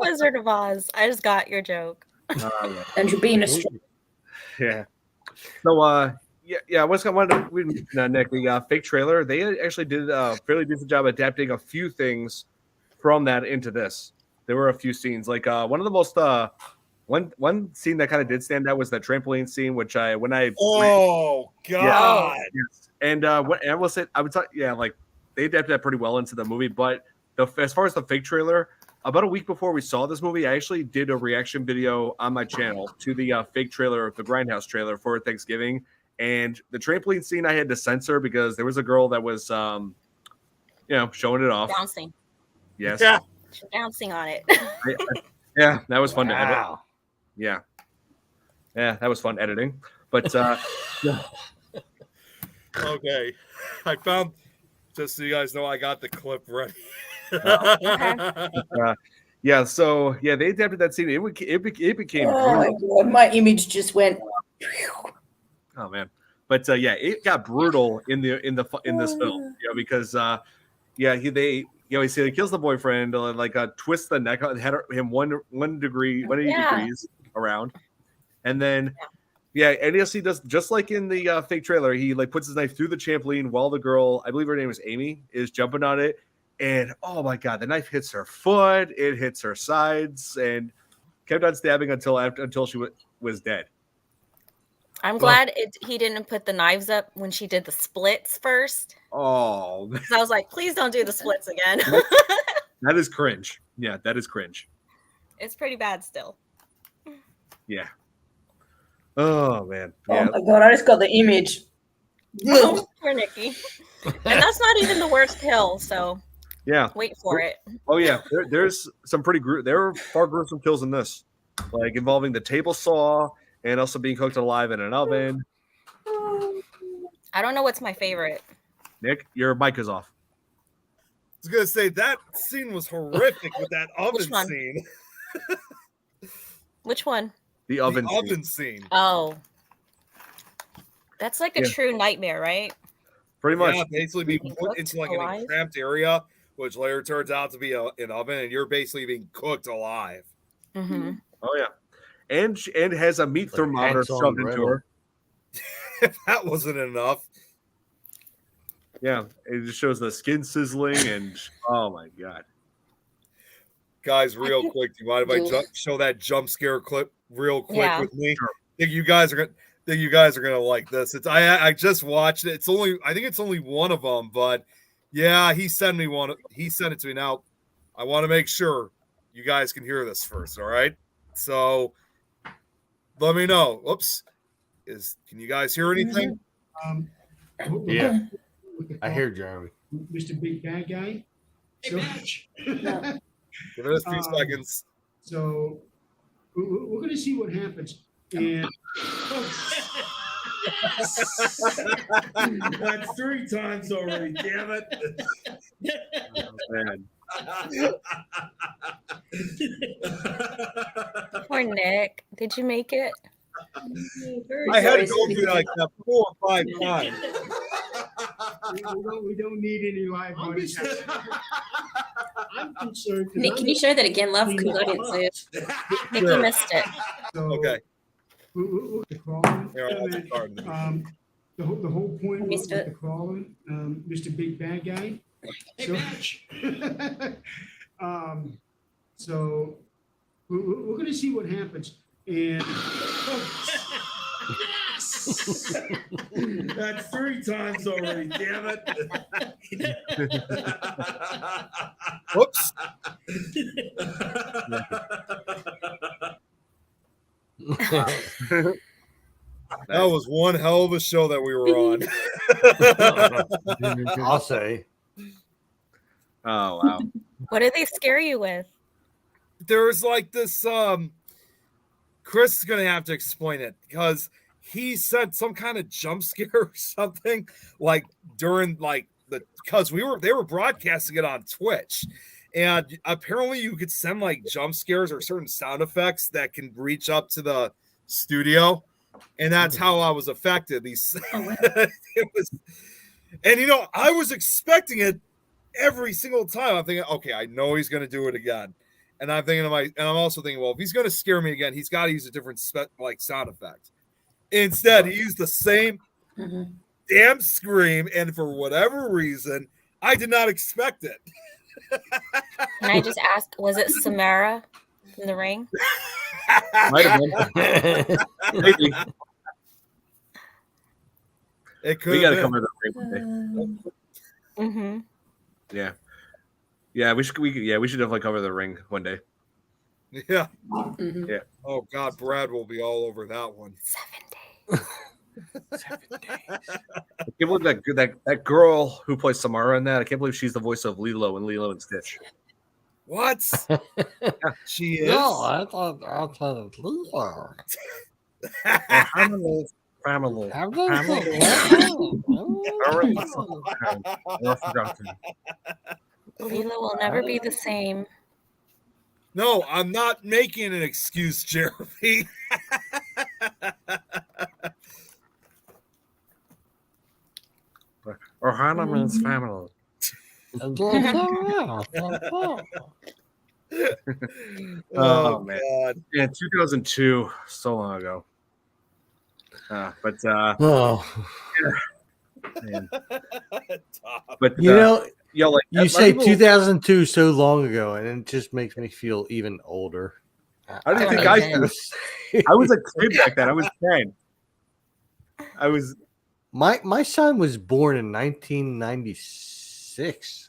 Wizard of Oz. I just got your joke. Yeah. And you're being a strong. Yeah. So yeah. What's going on? Nick, the fake trailer. They actually did a fairly decent job adapting a few things from that into this. There were a few scenes, like one of the most one scene that kind of did stand out was the trampoline scene, which Oh God! yes. And what I will say, I would talk, like they adapted that pretty well into the movie. But as far as the fake trailer, about a week before we saw this movie, I actually did a reaction video on my channel to the fake trailer, the Grindhouse trailer for Thanksgiving. And the trampoline scene I had to censor because there was a girl that was, showing it off. Bouncing. Yes. Yeah. Bouncing on it. Yeah, that was fun to edit. wow. Yeah, that was fun editing. But Okay, I found. Just so you guys know, I got the clip ready. yeah, so yeah, they adapted that scene. It became. Oh my God, my image just went. Oh man, but yeah, it got brutal in this film, because he kills the boyfriend, twists the neck, had him 1 degree, 180 degrees around, and then NESC does just like in the fake trailer. He puts his knife through the trampoline while the girl, I believe her name is Amy, is jumping on it, and oh my God, the knife hits her foot, it hits her sides, and kept on stabbing until she was dead. I'm glad he didn't put the knives up when she did the splits first. Oh, So I was like, please don't do the splits again. that is cringe. Yeah, that is cringe. It's pretty bad still. Yeah. Oh man. Oh Yeah. my God, I just got the image. Poor Nikki. And that's not even the worst kill, so Yeah. wait for it. Oh yeah. There's some pretty there are far gruesome kills in this, like involving the table saw and also being cooked alive in an oven. I don't know what's my favorite. Nick, your mic is off. I was gonna say that scene was horrific with that oven one? scene. Which one? The oven. The oven scene. Oh. That's like a Yeah. true nightmare, right? Pretty much. Yeah, basically being Being put cooked into like alive? an cramped area, which later turns out to be an oven, and you're basically being cooked alive. Mm-hmm. Oh yeah. And has a meat Like thermometer ants on shoved into griddle. her. If that wasn't enough, Yeah. It just shows the skin sizzling and oh my God. guys, real quick, do you mind if I show that jump scare clip real quick with me? Think you guys are gonna like this. It's I just watched it. I think it's only one of them, but yeah, he sent me one. He sent it to me. Now I want to make sure you guys can hear this first. All right, so let me know. Oops, Can you guys hear anything? Yeah, I hear Jeremy. Mr. Big Bad Guy. So, Give it a few seconds. so we're going to see what happens. And That's 3 times already, damn it. Oh, man. Poor Nick. Did you make it? I had to go through like that 4 or 5 times. we don't need any live audience. I'm concerned. Nick, can you show that again, love? Because I didn't see it. Nick, you missed it. So, Okay. the crawling. Here, I'll start. The whole point with missed it. the crawling, Mr. Big Bad Guy. So, we're going to see what happens. And That's 3 times already, damn it. Whoops. That was one hell of a show that we were on. I'll say. Oh wow. What did they scare you with? There's like this Chris is gonna have to explain it because he said some kind of jump scare or something like during like because they were broadcasting it on Twitch, and apparently you could send like jump scares or certain sound effects that can reach up to the studio, and that's how I was affected. It was, and I was expecting it every single time. I'm thinking, okay, I know he's gonna do it again. And I'm thinking and I'm also thinking, well, if he's going to scare me again, he's got to use a different sound effect. Instead, he used the same damn scream, and for whatever reason, I did not expect it. Can I just ask, was it Samara in the ring? Might have been. Maybe. It could. We got to cover the ring one day. Mm-hmm. Yeah. Yeah, we should definitely cover the ring one day. Yeah. Mhm. Yeah. Oh God, Brad will be all over that one. 7 days. 7 days. I can't believe that girl who plays Samara in that. I can't believe she's the voice of Lilo and Lilo and Stitch. What? She is. No, I thought it was Leo. Family. Lila will never be the same. No, I'm not making an excuse, Jeremy. Ohana means family. Oh man. God. Yeah, 2002, so long ago. Man. But like you say 2002 so long ago, and it just makes me feel even older. How do you think I was a kid back then? I was 10. I was. My son was born in 1996.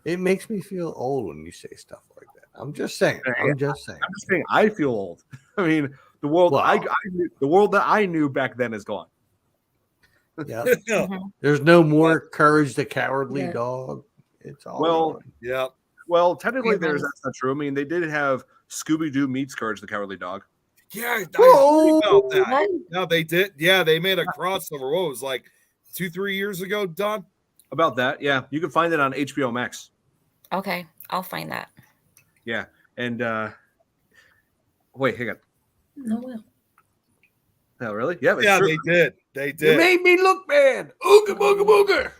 It makes me feel old when you say stuff like that. I'm just saying. I'm just saying. I feel old. I mean, the world the world that I knew back then is gone. Yeah. There's no more Courage the Cowardly Dog. It's all gone. Yeah. Well, technically, that's not true. I mean, they did have Scooby-Doo meets Courage the Cowardly Dog. Yeah, I heard about that. No, they did. Yeah, they made a crossover. What was like 2-3 years ago, Don? About that, yeah. You can find it on HBO Max. Okay, I'll find that. Yeah, and wait, hang on. No, well. Oh, really? Yeah, Yeah, true. they did. They You did. made me look bad. Ooga booga booga.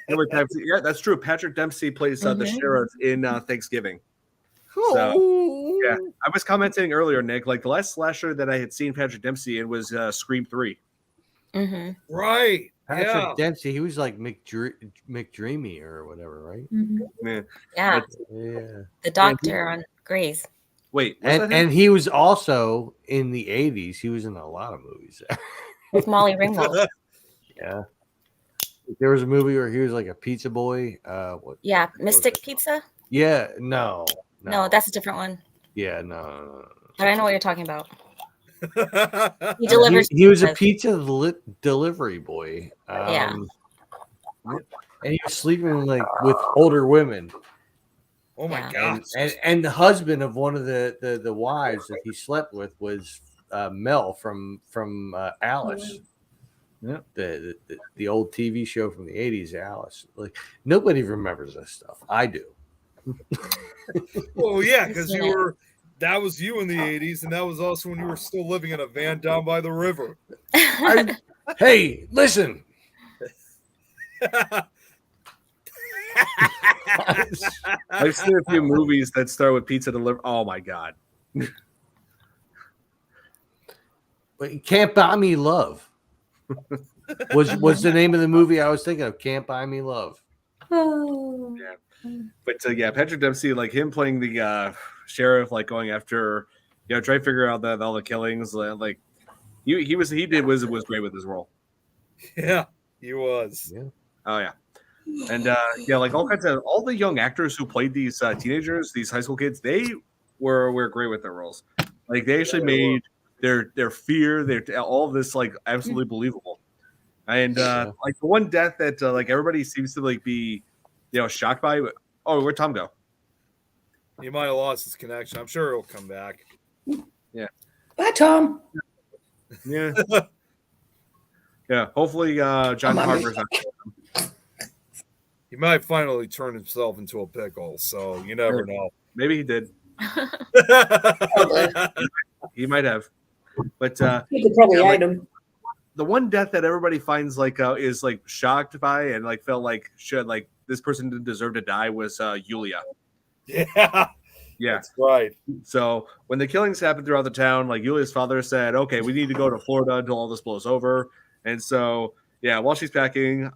Yeah, that's true. Patrick Dempsey plays the sheriff in Thanksgiving. Oh. Yeah, I was commenting earlier, Nick. Like the last slasher that I had seen Patrick Dempsey in was Scream 3. Mm-hmm. Right. Patrick Dempsey, he was like McDreamy or whatever, right? Yeah. Yeah, Yeah. the doctor on Grey's. Wait, And he was also in the 80s. He was in a lot of movies. With Molly Ringwald. Yeah. There was a movie where he was like a pizza boy. Yeah, Mystic Pizza? Yeah, no. No, that's a different one. Yeah, no. But I know what you're talking about. He delivers. He was a pizzas. pizza delivery boy. Yeah. And he was sleeping like with older women. Oh my Yeah. god! And the husband of one of the wives that he slept with was Mel from Alice. Yeah. The old TV show from the 80s, Alice. Like nobody remembers this stuff. I do. Well, yeah, because that was you in the 80s, and that was also when you were still living in a van down by the river. Hey, listen. I've seen a few movies that start with pizza delivery. Oh my god! But Can't Buy Me Love was the name of the movie I was thinking of. Can't Buy Me Love. Oh. Yeah, but yeah, Patrick Dempsey, like him playing the sheriff, like going after, trying to figure out all the killings. Like he was great with his role. Yeah, he was. Yeah. Oh yeah. And like all the young actors who played these teenagers, these high school kids, they were great with their roles. Like they actually made their fear, all of this like absolutely believable. And like the one death that like everybody seems to like be shocked by. Oh, where'd Tom go? He might have lost his connection. I'm sure he'll come back. Yeah. Bye, Tom. Yeah. Yeah. Hopefully, John Carver's not. He might finally turn himself into a pickle, so you never know. Maybe he did. He might have. But You could probably hide him. the one death that everybody finds like is like shocked by and like felt like should like this person didn't deserve to die was Yulia. Yeah. Yeah. That's right. So when the killings happened throughout the town, like Yulia's father said, okay, we need to go to Florida until all this blows over. And so, yeah, while she's packing,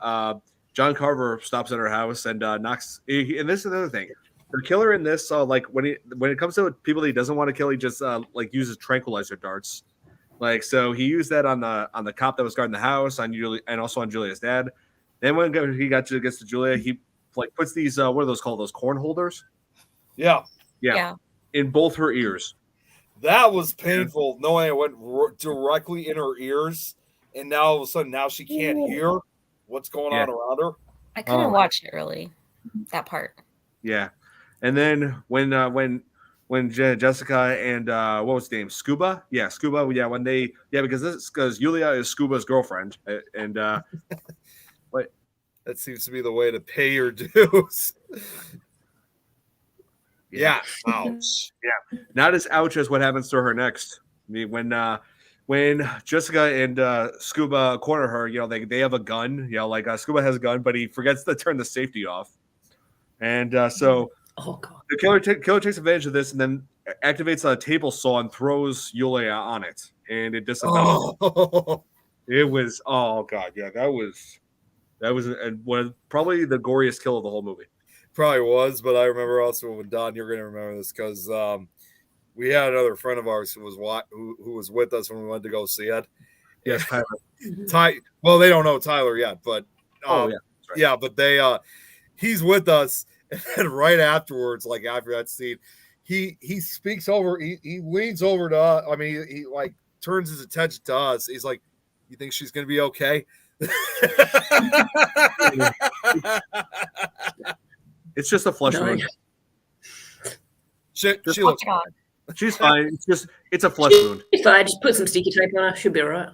John Carver stops at her house and knocks. And this is another thing. The killer in this, like when it comes to people that he doesn't want to kill, he just like uses tranquilizer darts. Like so, he used that on the cop that was guarding the house, on Julia, and also on Julia's dad. Then when he gets to Julia, he like puts these what are those called? Those corn holders? Yeah. Yeah. In both her ears. That was painful, knowing it went directly in her ears, and now all of a sudden now she can't hear what's going on around her. I couldn't watch it really, that part. Yeah, and then when Jessica and what was his name, Scuba? Yeah, Scuba. Yeah, because Yulia is Scuba's girlfriend, and what? That seems to be the way to pay your dues. Yeah. Ouch. Yeah. Not as ouch as what happens to her next. I mean, when Jessica and Scuba corner her, they have a gun. Like Scuba has a gun, but he forgets to turn the safety off. And so the killer takes advantage of this and then activates a table saw and throws Yulia on it. And it disembowels. Oh. It was, oh God. Yeah, that was probably the goriest kill of the whole movie. Probably was, but I remember also when Don, you're going to remember this because we had another friend of ours who was with us when we went to go see it. Yes, Tyler. Well, they don't know Tyler yet, but right. Yeah, but he's with us, and then right afterwards, like after that scene, he speaks over, he leans over to us. I mean, he like turns his attention to us. He's like, "You think she's going to be okay?" It's just a flesh wound. She looks fine. She's fine. It's a flesh wound. She's fine. Just put some sticky tape on her. She'll be all right.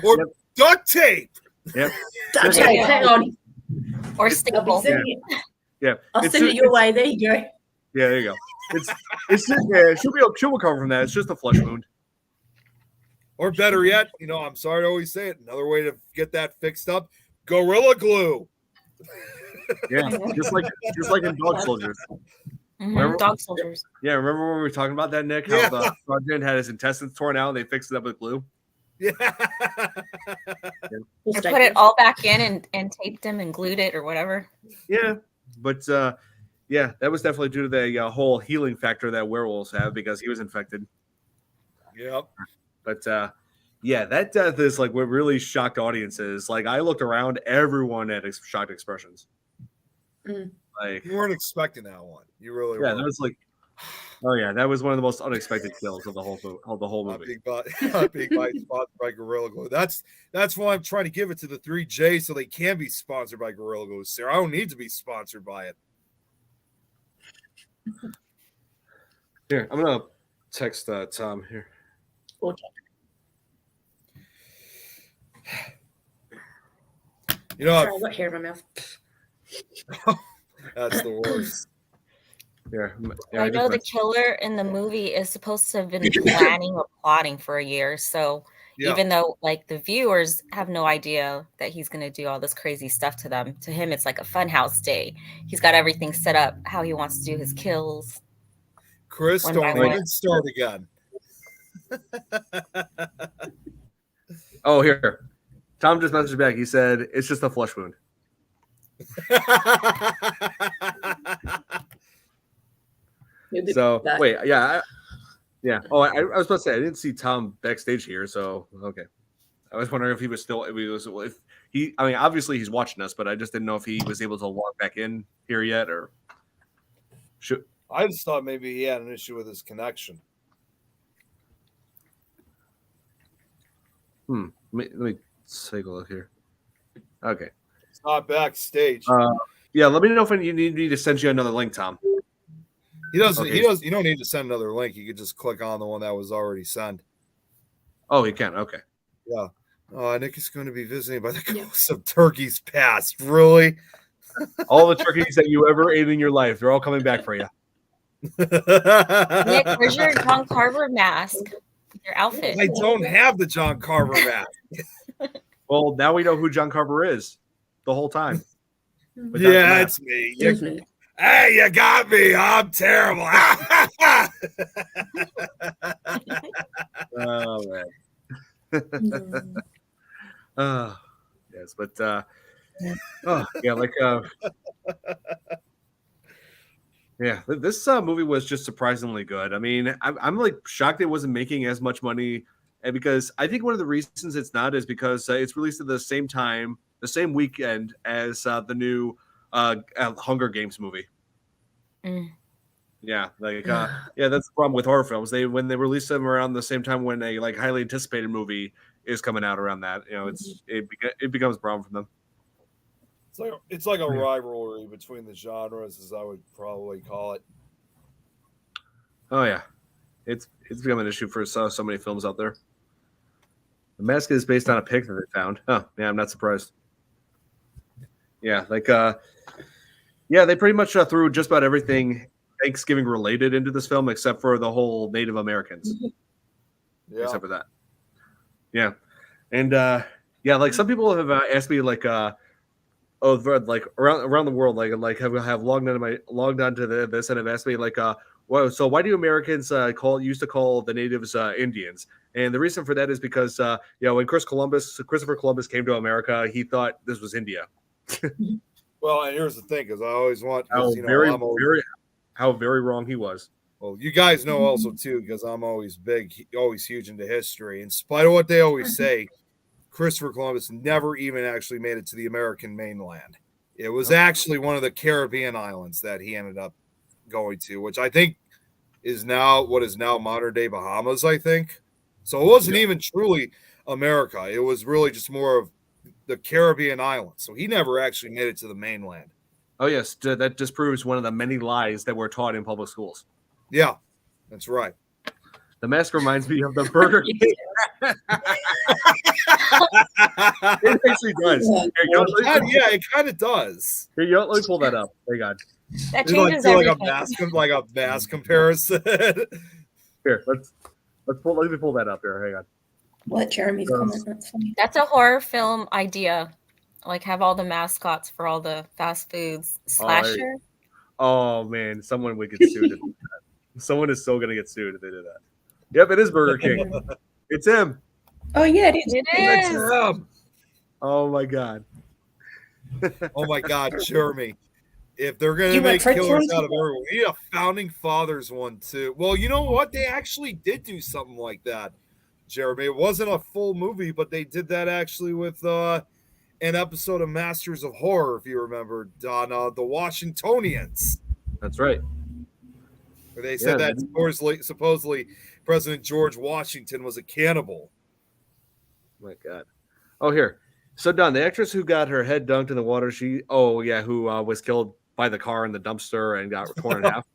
Or duct tape. Yep. Duct tape. Hang on. Or staple. Yeah. I'll send it your way. There you go. Yeah, there you go. It's just, yeah, she'll recover from that. It's just a flesh wound. Or better yet, I'm sorry to always say it. Another way to get that fixed up: Gorilla Glue. Yeah, just like in Dog Soldiers. Mm-hmm. Dog Soldiers. Yeah, remember when we were talking about that, Nick? How the sergeant had his intestines torn out and they fixed it up with glue? Yeah. Or put it all back in and taped him and glued it or whatever. Yeah, but yeah, that was definitely due to the whole healing factor that werewolves have because he was infected. Yep. But yeah, that death is like what really shocked audiences. Like I looked around, everyone had shocked expressions. Mm. Like you weren't expecting that one. You really yeah, weren't. that was like Oh yeah, that was one of the most unexpected kills of the whole Not movie. Big Bite sponsored by Gorilla Glue. That's why I'm trying to give it to the 3J so they can be sponsored by Gorilla Glue. Sarah, I don't need to be sponsored by it. Here, I'm gonna text Tom here. Okay. You know, Sorry, I got hair in my mouth. that's the worst. Yeah, I know the killer in the movie is supposed to have been planning or plotting for a year. So even though like the viewers have no idea that he's going to do all this crazy stuff to them, to him it's like a funhouse day. He's got everything set up how he wants to do his kills. Chris, don't even start again. Oh, here. Tom just messaged back. He said it's just a flesh wound. So wait, yeah. Oh, I was about to say I didn't see Tom backstage here, so okay. I was wondering if he was still. If he, I mean, obviously he's watching us, but I just didn't know if he was able to log back in here yet, or should. I just thought maybe he had an issue with his connection. Let me take a look here. Okay, it's not backstage. Yeah, let me know if you need me to send you another link, Tom. He doesn't. Okay. He does. You don't need to send another link. You could just click on the one that was already sent. Oh, he can. Okay. Yeah. Nick is going to be visiting by the ghosts of turkeys past. Really? All the turkeys that you ever ate in your life, they're all coming back for you. Nick, where's your John Carver mask? Your outfit. I don't have the John Carver mask. Well, now we know who John Carver is the whole time. Yeah, it's me. Hey, you got me. I'm terrible. Oh, man. Yes, but yeah, this movie was just surprisingly good. I mean, I'm like shocked it wasn't making as much money, and because I think one of the reasons it's not is because it's released at the same time, the same weekend as the new Hunger Games movie. Yeah, like yeah, that's the problem with horror films. When they release them around the same time when a like highly anticipated movie is coming out around that, it becomes a problem for them. It's like a rivalry between the genres, as I would probably call it. Oh yeah, it's become an issue for so many films out there. The Mask is based on a pic that they found. Oh yeah, I'm not surprised. Yeah, like yeah, they pretty much threw just about everything Thanksgiving related into this film, except for the whole Native Americans. Yeah. Except for that. Yeah, and yeah, like some people have asked me like like around the world, like have logged onto this and have asked me like well, so why do Americans used to call the natives Indians? And the reason for that is because when Christopher Columbus came to America, he thought this was India. Well, and here's the thing, because I always want how very wrong he was. Well, you guys know also too, because I'm always always huge into history. In spite of what they always say, Christopher Columbus never even actually made it to the American mainland. It was actually one of the Caribbean islands that he ended up going to, which I think is now what is now modern day Bahamas, I think. So it wasn't even truly America. It was really just more of the Caribbean islands. So he never actually made it to the mainland. Oh, yes. That disproves one of the many lies that were taught in public schools. Yeah, that's right. The Mask reminds me of the Burger King. It actually does. Yeah, it kind of does. Here, let me pull that up. Thank God. That changes everything. Like a mass comparison. Here, let me pull that up here. Hang on. What Jeremy's comment? That's funny. That's a horror film idea. Like have all the mascots for all the fast foods. Slasher. Oh man, someone would get sued. Someone is so gonna get sued if they did that. Yep, it is Burger King. It's him. Oh yeah, it is. It is. Him. Oh my God. Oh my God, Jeremy. If they're gonna make killers out of everyone, we need a Founding Fathers one too. Well, you know what? They actually did do something like that, Jeremy. It wasn't a full movie, but they did that actually with an episode of Masters of Horror, if you remember, on the Washingtonians. That's right. They said that supposedly President George Washington was a cannibal. My God. Oh, here. So, Don, the actress who got her head dunked in the water, who was killed by the car in the dumpster and got torn in half.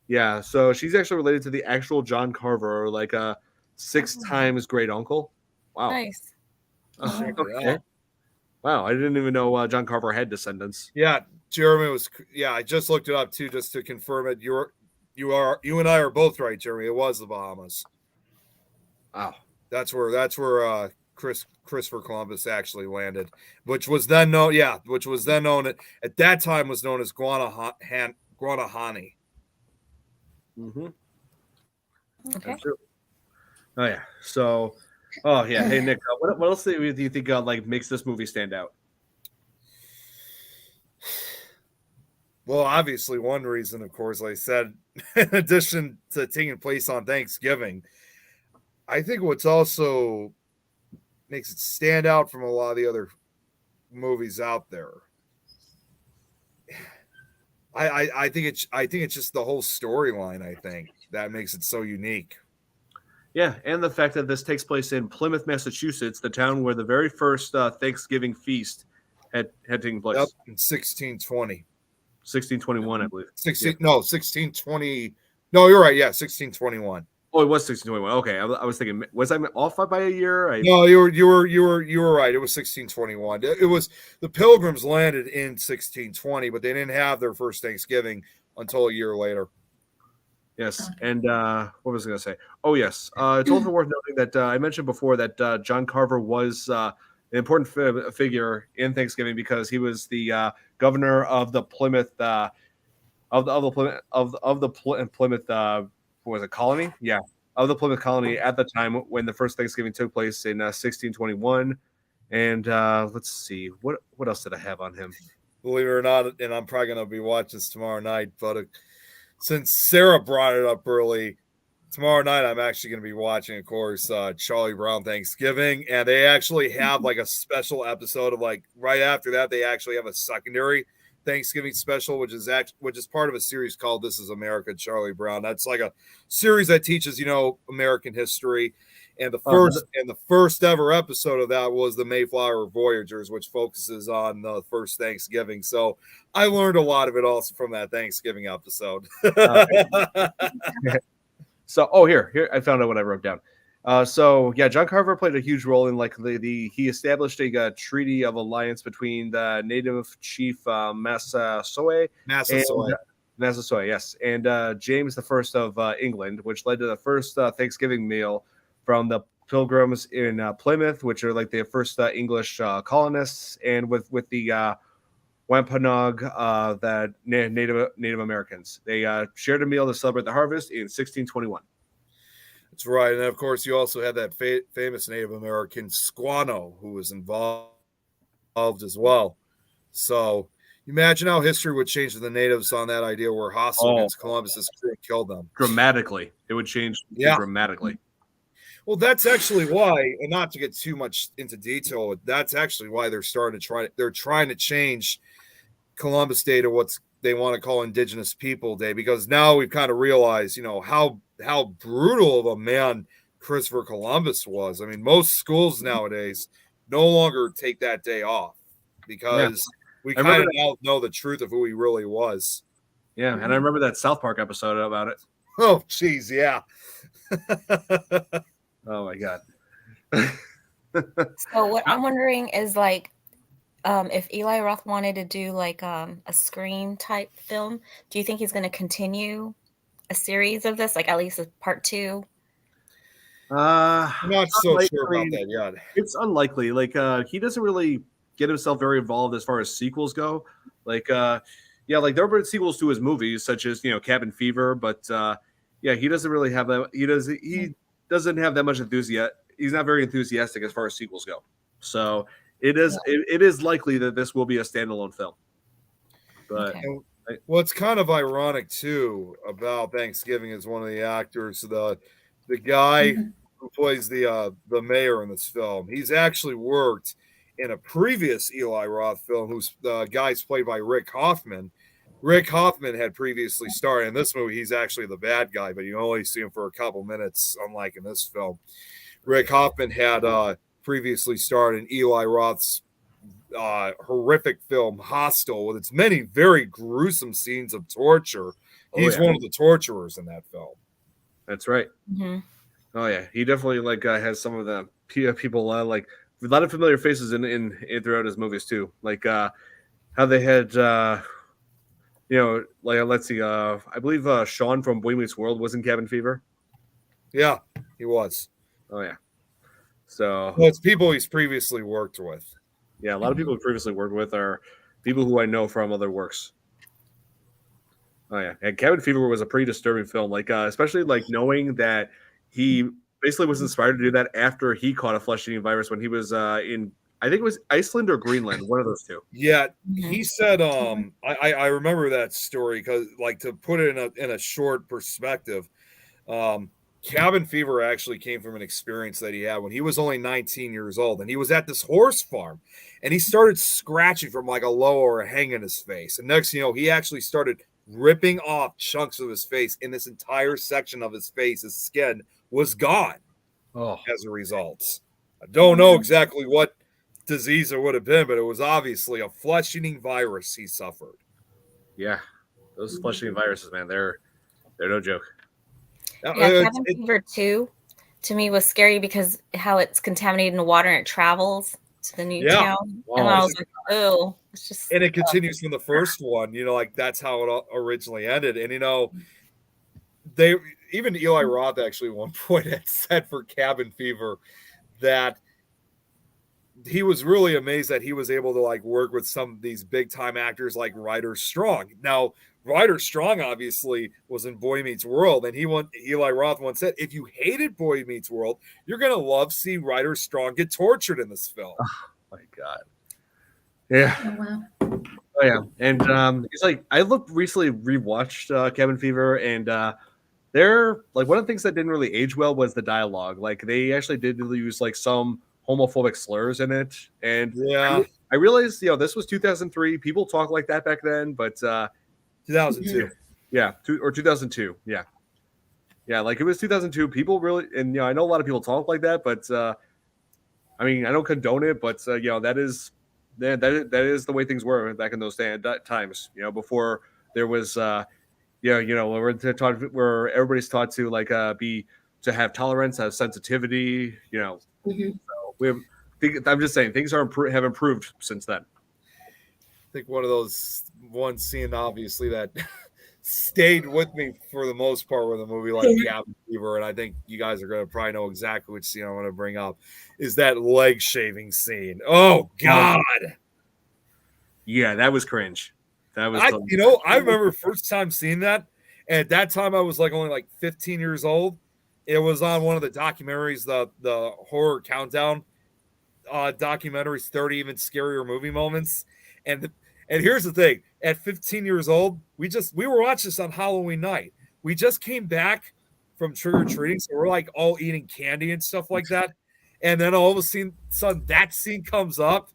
Yeah, so she's actually related to the actual John Carver, like a 6 times great uncle. Wow. Nice. Oh, okay. Wow, I didn't even know John Carver had descendants. Yeah, Jeremy was. Yeah, I just looked it up too, just to confirm it. You and I are both right, Jeremy. It was the Bahamas. Wow. That's where Christopher Columbus actually landed, which was then known. Yeah, which was then known at that time was known as Guanahani. Mm-hmm. Okay. Oh yeah. So, oh yeah. Hey Nick, what else do you think like makes this movie stand out? Well, obviously, one reason, of course, like I said, in addition to taking place on Thanksgiving, I think what's also makes it stand out from a lot of the other movies out there. I think it's just the whole storyline. I think that makes it so unique. Yeah, and the fact that this takes place in Plymouth, Massachusetts, the town where the very first Thanksgiving feast had taken place. Yep, in 1620. 1621, I believe. 1620. No, you're right. Yeah, 1621. Oh, it was 1621. Okay, I was thinking, was I off by a year? No, you were right. It was 1621. It was the Pilgrims landed in 1620, but they didn't have their first Thanksgiving until a year later. Yes, and what was I going to say? Oh, yes. It's also worth noting that I mentioned before that John Carver was an important figure in Thanksgiving because he was the governor of the Plymouth Plymouth what was it, colony? Yeah, of the Plymouth colony at the time when the first Thanksgiving took place in 1621. And let's see, what else did I have on him? Believe it or not, and I'm probably going to be watching this tomorrow night, but since Sarah brought it up early, tomorrow night I'm actually going to be watching, of course, Charlie Brown Thanksgiving, and they actually have like a special episode of like right after that they actually have a secondary Thanksgiving special, which is part of a series called This Is America, Charlie Brown. That's like a series that teaches American history, and the first ever episode of that was the Mayflower Voyagers, which focuses on the first Thanksgiving. So I learned a lot of it also from that Thanksgiving episode. So, here I found out what I wrote down. So yeah, John Carver played a huge role in like he established a treaty of alliance between the native chief Massasoit, yes, and James the First of England, which led to the first Thanksgiving meal from the Pilgrims in Plymouth, which are like the first English colonists, and with the Wampanoag, the Native Americans. They shared a meal to celebrate the harvest in 1621. That's right. And of course, you also had that famous Native American Squano who was involved as well. So you imagine how history would change if the natives on that idea were hostile against Columbus's crew and killed them. Dramatically. It would change dramatically. Well, that's actually why, and not to get too much into detail, that's actually why they're trying to change Columbus Day to what they want to call Indigenous People Day, because now we've kind of realized, how brutal of a man Christopher Columbus was. I mean, most schools nowadays no longer take that day off because we kind of now know the truth of who he really was. Yeah, and I remember that South Park episode about it. Oh, geez, yeah. Oh my God. So what I'm wondering is like, if Eli Roth wanted to do like a Scream type film, do you think he's going to continue a series of this, like at least a part 2? I'm not so sure about that yet. It's unlikely. Like he doesn't really get himself very involved as far as sequels go. Like like there were sequels to his movies, such as Cabin Fever, but he doesn't really have that. He doesn't have that much enthusiasm. He's not very enthusiastic as far as sequels go. So it is likely that this will be a standalone film. But what's kind of ironic too about Thanksgiving is one of the actors, the guy who plays the mayor in this film. He's actually worked in a previous Eli Roth film, who's the guy's played by Rick Hoffman, Rick Hoffman had previously starred in this movie. He's actually the bad guy, but you only see him for a couple minutes, unlike in this film. Rick Hoffman had previously starred in Eli Roth's horrific film Hostel, with its many very gruesome scenes of torture. He's one of the torturers in that film. That's right. Mhm. Oh yeah, he definitely like has some of the people like a lot of familiar faces in throughout his movies too. Like how they had like let's see, I believe Sean from Boy Meets World was in Cabin Fever. Yeah, he was. Oh yeah. So well, it's people he's previously worked with. Yeah, a lot of people who previously worked with are people who I know from other works. Oh yeah, and Cabin Fever was a pretty disturbing film. Like especially like knowing that he basically was inspired to do that after he caught a flesh-eating virus when he was in, I think it was Iceland or Greenland, one of those two. Yeah, he said. I remember that story because, like, to put it in a short perspective, Cabin Fever actually came from an experience that he had when he was only 19 years old, and he was at this horse farm, and he started scratching from like a low or a hang in his face, and next, he actually started ripping off chunks of his face, and this entire section of his face, his skin, was gone as a result. I don't know exactly what disease it would have been, but it was obviously a flesh-eating virus he suffered. Yeah, those flesh-eating viruses, man, they're no joke. Yeah, Cabin Fever 2 to me was scary because how it's contaminated in the water and it travels to the new town. And I was like, oh, it's just. And it continues from the first one, like that's how it originally ended. And, even Eli Roth actually at one point had said for Cabin Fever that he was really amazed that he was able to like work with some of these big time actors like Ryder Strong. Now, Ryder Strong obviously was in Boy Meets World, and Eli Roth once said, if you hated Boy Meets World, you're gonna love seeing Ryder Strong get tortured in this film. Oh my god. Yeah. Oh, wow. Oh yeah. And it's like I recently rewatched Cabin Fever, and they're like one of the things that didn't really age well was the dialogue. Like they actually did use like some homophobic slurs in it. And yeah, I realized, this was 2003. People talk like that back then, but 2002. Yeah, 2002. Yeah. Yeah, like it was 2002. People really, and I know a lot of people talk like that, but I mean, I don't condone it, but that is the way things were back in those times. Before there was where everybody's taught to like to have tolerance, have sensitivity. So I'm just saying things have improved since then. I think one scene obviously that stayed with me for the most part with a movie like Cabin Fever, and I think you guys are going to probably know exactly which scene I want to bring up, is that leg shaving scene. Oh God. Yeah, that was cringe. That was I remember first time seeing that, and at that time I was like only like 15 years old. It was on one of the documentaries, the horror countdown documentaries, 30 even scarier movie moments. And here's the thing, at 15 years old, we were watching this on Halloween night. We just came back from trick-or-treating, so we're like all eating candy and stuff like that. And then all of a sudden that scene comes up.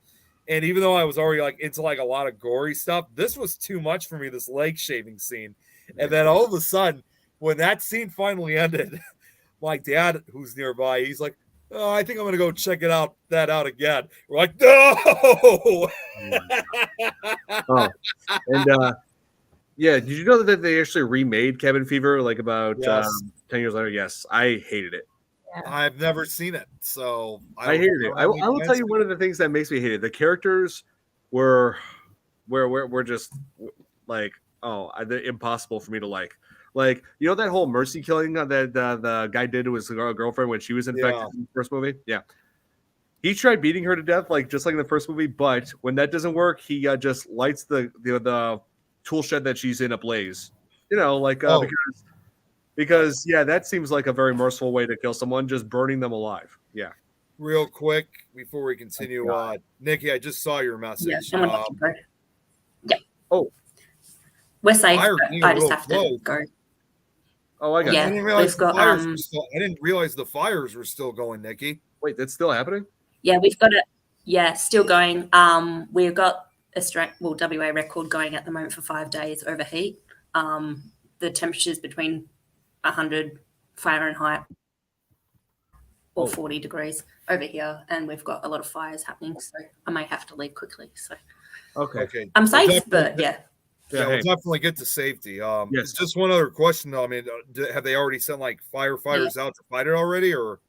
And even though I was already like into like a lot of gory stuff, this was too much for me, this leg shaving scene. And then all of a sudden, when that scene finally ended, my dad, who's nearby, he's like, oh, I think I'm going to go check that out again. We're like, no! Yeah, did you know that they actually remade Cabin Fever like about 10 years later? Yes, I hated it. I've never seen it, so I hated it. I will tell you one of the things that makes me hate it. The characters were just like, they're impossible for me to like. Like, that whole mercy killing that the guy did to his girlfriend when she was infected in the first movie? Yeah. He tried beating her to death, like just like in the first movie, but when that doesn't work, he just lights the tool shed that she's in ablaze. Because that seems like a very merciful way to kill someone, just burning them alive. Yeah. Real quick, before we continue, Nikki, I just saw your message. Yeah. Oh. We're safe. I just have to go. Oh, I got yeah, I didn't realize I didn't realize the fires were still going, Nikki. Wait, that's still happening? Yeah, we've got it. Yeah, still going. We've got WA record going at the moment for 5 days over heat. The temperature's between 100 Fahrenheit or 40 degrees over here, and we've got a lot of fires happening, so I may have to leave quickly. So Okay. I'm safe, but yeah. Yeah, hey. we'll definitely get to safety. Yes. Just one other question though. I mean, have they already sent like firefighters out to fight it already, or?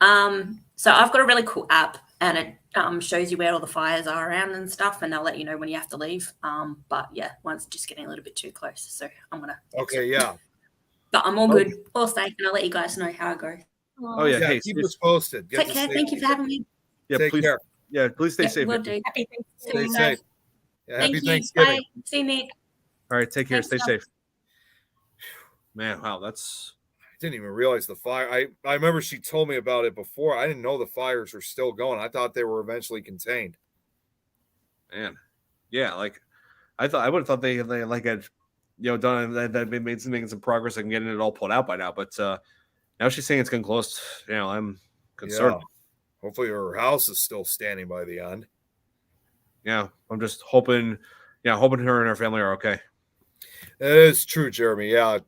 So I've got a really cool app, and it shows you where all the fires are around and stuff, and they'll let you know when you have to leave. But yeah, one's just getting a little bit too close, so I'm gonna. Okay, yeah. But I'm all good, all safe, and I'll let you guys know how it goes. Oh yeah, hey, keep us posted. Take care. Thank you for having me. Yeah, Take please. care. Yeah, please stay safe. Will do. Happy Stay Thanksgiving. safe. Yeah, Thank happy you. Thanksgiving. Bye. See you, Nick. All right, take care. Thanks, Stay Doc. safe. Man, wow, that's I didn't even realize the fire. I remember she told me about it before. I didn't know the fires were still going. I thought they were eventually contained. man. Yeah, like I would have thought they like had done that made making some progress and getting it all pulled out by now. But now she's saying it's getting close. I'm concerned. Yeah. Hopefully her house is still standing by the end. Yeah, I'm just hoping. Yeah, hoping her and her family are okay. That is true, Jeremy. Yeah,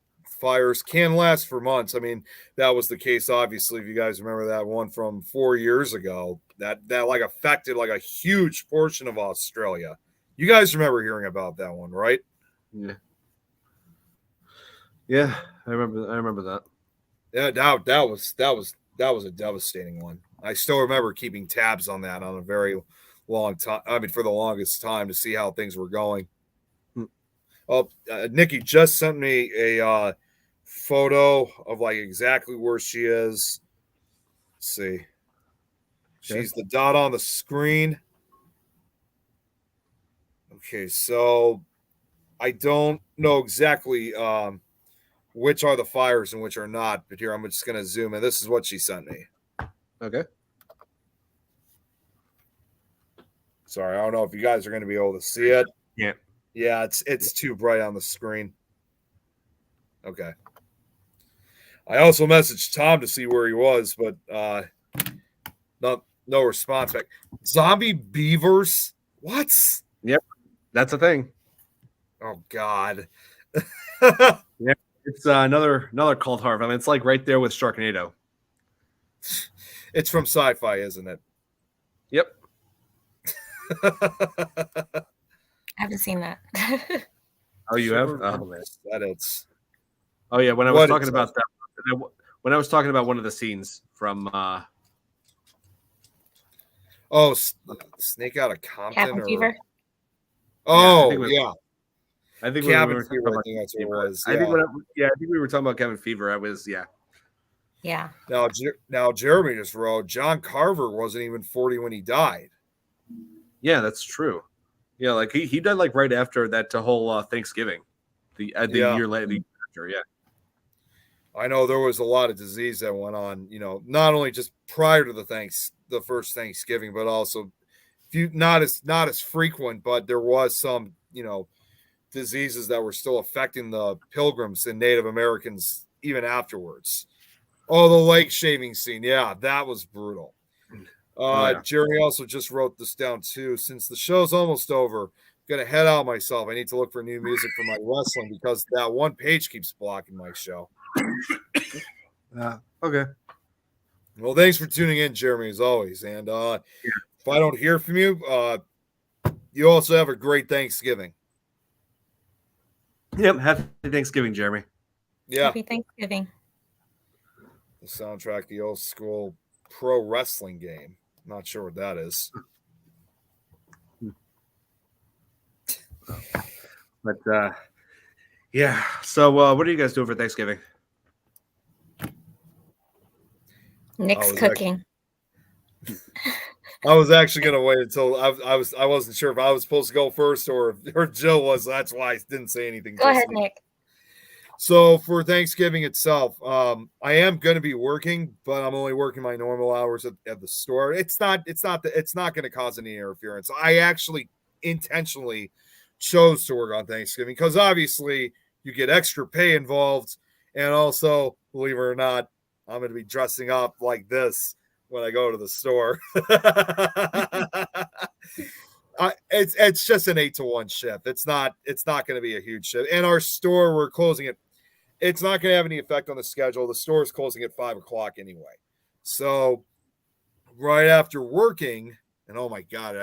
fires can last for months. I mean, that was the case, obviously, if you guys remember that one from 4 years ago, that like affected like a huge portion of Australia. You guys remember hearing about that one, right? Yeah. Yeah, I remember that. Yeah, that was a devastating one. I still remember keeping tabs on that on a very long time. I mean, for the longest time to see how things were going. Oh, Nikki just sent me a photo of like exactly where she is. Let's see. She's the dot on the screen. Okay, so I don't know exactly which are the fires and which are not, but here I'm just going to zoom in. This is what she sent me. Okay. Sorry, I don't know if you guys are going to be able to see it. Yeah. Yeah, it's too bright on the screen. Okay. I also messaged Tom to see where he was, but no response back. Zombie beavers? What? Yep, that's a thing. Oh God. Yeah, it's another cult horror. I mean, it's like right there with Sharknado. It's from Sci-Fi, isn't it? Yep. I haven't seen that. Oh, you have? Oh, man. That it's. Oh yeah, when I was talking about that, when I was talking about one of the scenes from Snake Out of Compton Cabin Fever. Oh yeah, I think Cabin Fever. I think that's what it was. I think we were talking about Cabin Fever. I was Yeah. Now Jeremy just wrote John Carver wasn't even 40 when he died. Yeah, that's true. Yeah, like he died like right after that whole Thanksgiving, the year later. Yeah. I know there was a lot of disease that went on, not only just prior to the first Thanksgiving, but also not as frequent, but there was some, diseases that were still affecting the Pilgrims and Native Americans even afterwards. Oh, the lake shaving scene. Yeah, that was brutal. Jeremy also just wrote this down too. Since the show's almost over, I'm gonna head out myself. I need to look for new music for my wrestling because that one page keeps blocking my show. Okay. Well, thanks for tuning in, Jeremy, as always. And if I don't hear from you, you also have a great Thanksgiving. Yep. Happy Thanksgiving, Jeremy. Yeah. Happy Thanksgiving. The soundtrack, the old school pro wrestling game. Not sure what that is. But yeah. So what are you guys doing for Thanksgiving? Nick's cooking. I was actually gonna wait until I wasn't sure if I was supposed to go first or Jill was. That's why I didn't say anything. Go ahead, Nick. So for Thanksgiving itself, I am going to be working, but I'm only working my normal hours at the store. It's not going to cause any interference. I actually intentionally chose to work on Thanksgiving because obviously you get extra pay involved, and also, believe it or not, I'm going to be dressing up like this when I go to the store. It's just an 8-to-1 shift. It's not going to be a huge shift. And our store, we're closing it. It's not going to have any effect on the schedule. The store is closing at 5:00 anyway. So right after working, and oh my God,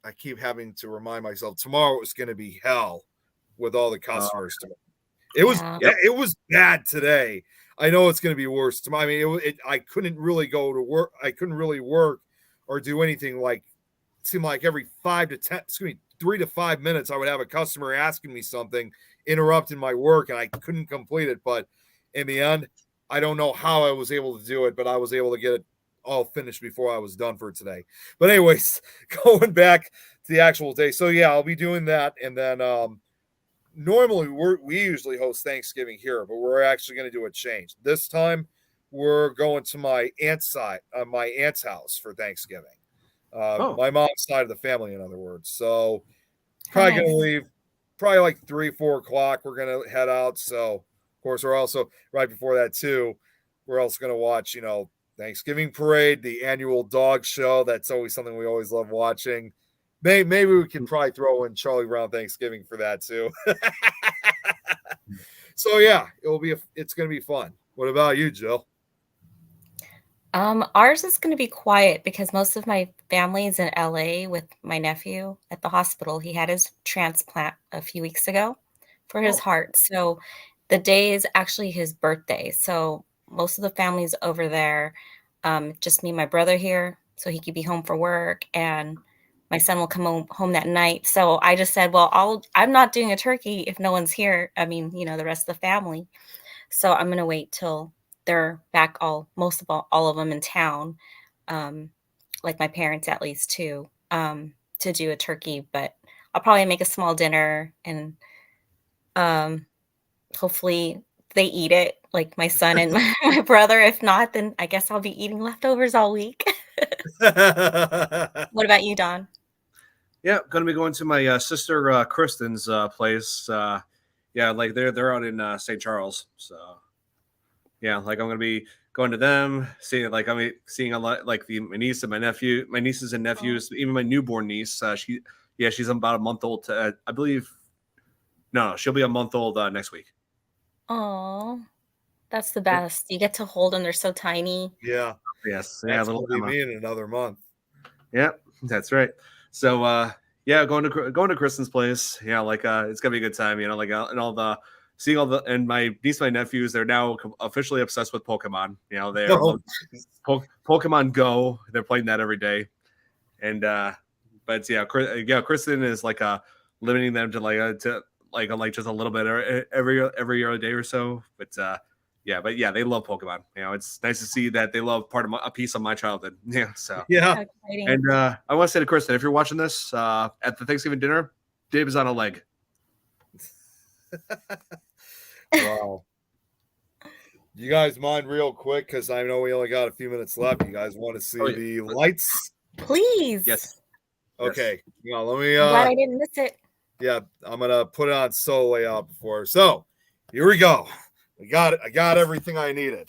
I keep having to remind myself tomorrow is going to be hell with all the customers. It was bad today. I know it's going to be worse tomorrow. I mean, I couldn't really go to work. I couldn't really work or do anything. Like, it seemed like every 3 to 5 minutes, I would have a customer asking me something, interrupting my work, and I couldn't complete it. But in the end, I don't know how I was able to do it, but I was able to get it all finished before I was done for today. But anyways, going back to the actual day. So yeah, I'll be doing that. And then normally we usually host Thanksgiving here, but we're actually going to do a change. This time we're going to my aunt's house for Thanksgiving. My mom's side of the family, in other words. So probably going to leave probably like 3-4 o'clock. We're going to head out. So of course we're also right before that too. We're also going to watch, Thanksgiving parade, the annual dog show. That's always something we always love watching. Maybe we can probably throw in Charlie Brown Thanksgiving for that too. So yeah, it's going to be fun. What about you, Jill? Ours is going to be quiet because most of my family is in LA with my nephew at the hospital. He had his transplant a few weeks ago for his heart. So the day is actually his birthday. So most of the family's over there. Just me and my brother here, so he could be home for work, and my son will come home that night. So I just said, well, I'm not doing a turkey if no one's here. I mean, the rest of the family. So I'm going to wait till they're back, all of them in town, like my parents at least too, to do a turkey. But I'll probably make a small dinner, and hopefully they eat it, like my son and my brother. If not, then I guess I'll be eating leftovers all week. What about you, Don? Yeah, going to be going to my sister Kristen's place. Yeah, like they're out in St. Charles. So yeah, like I'm going to be going to them, seeing a lot, like my nieces and nephews, even my newborn niece. She's about a month old. I believe. No, she'll be a month old next week. Oh, that's the best. You get to hold them. They're so tiny. Yeah. Yes. That's will be me in another month. Yeah, that's right. So going to Kristen's place. Yeah, like it's gonna be a good time. And my niece, my nephews, they're now officially obsessed with Pokemon. They're Pokemon Go. They're playing that every day. And but yeah, Kristen is limiting them to just a little bit every other day or so. But they love Pokemon. It's nice to see that they love a piece of my childhood. Yeah. So yeah. And I want to say to Kristen, if you're watching this at the Thanksgiving dinner, Dave is on a leg. Wow. You guys mind real quick, because I know we only got a few minutes left. You guys want to see the lights? Please. Yes. Okay. Yeah, let me. I'm glad I didn't miss it. Yeah, I'm gonna put it on solo layout before. So here we go. I got everything I needed.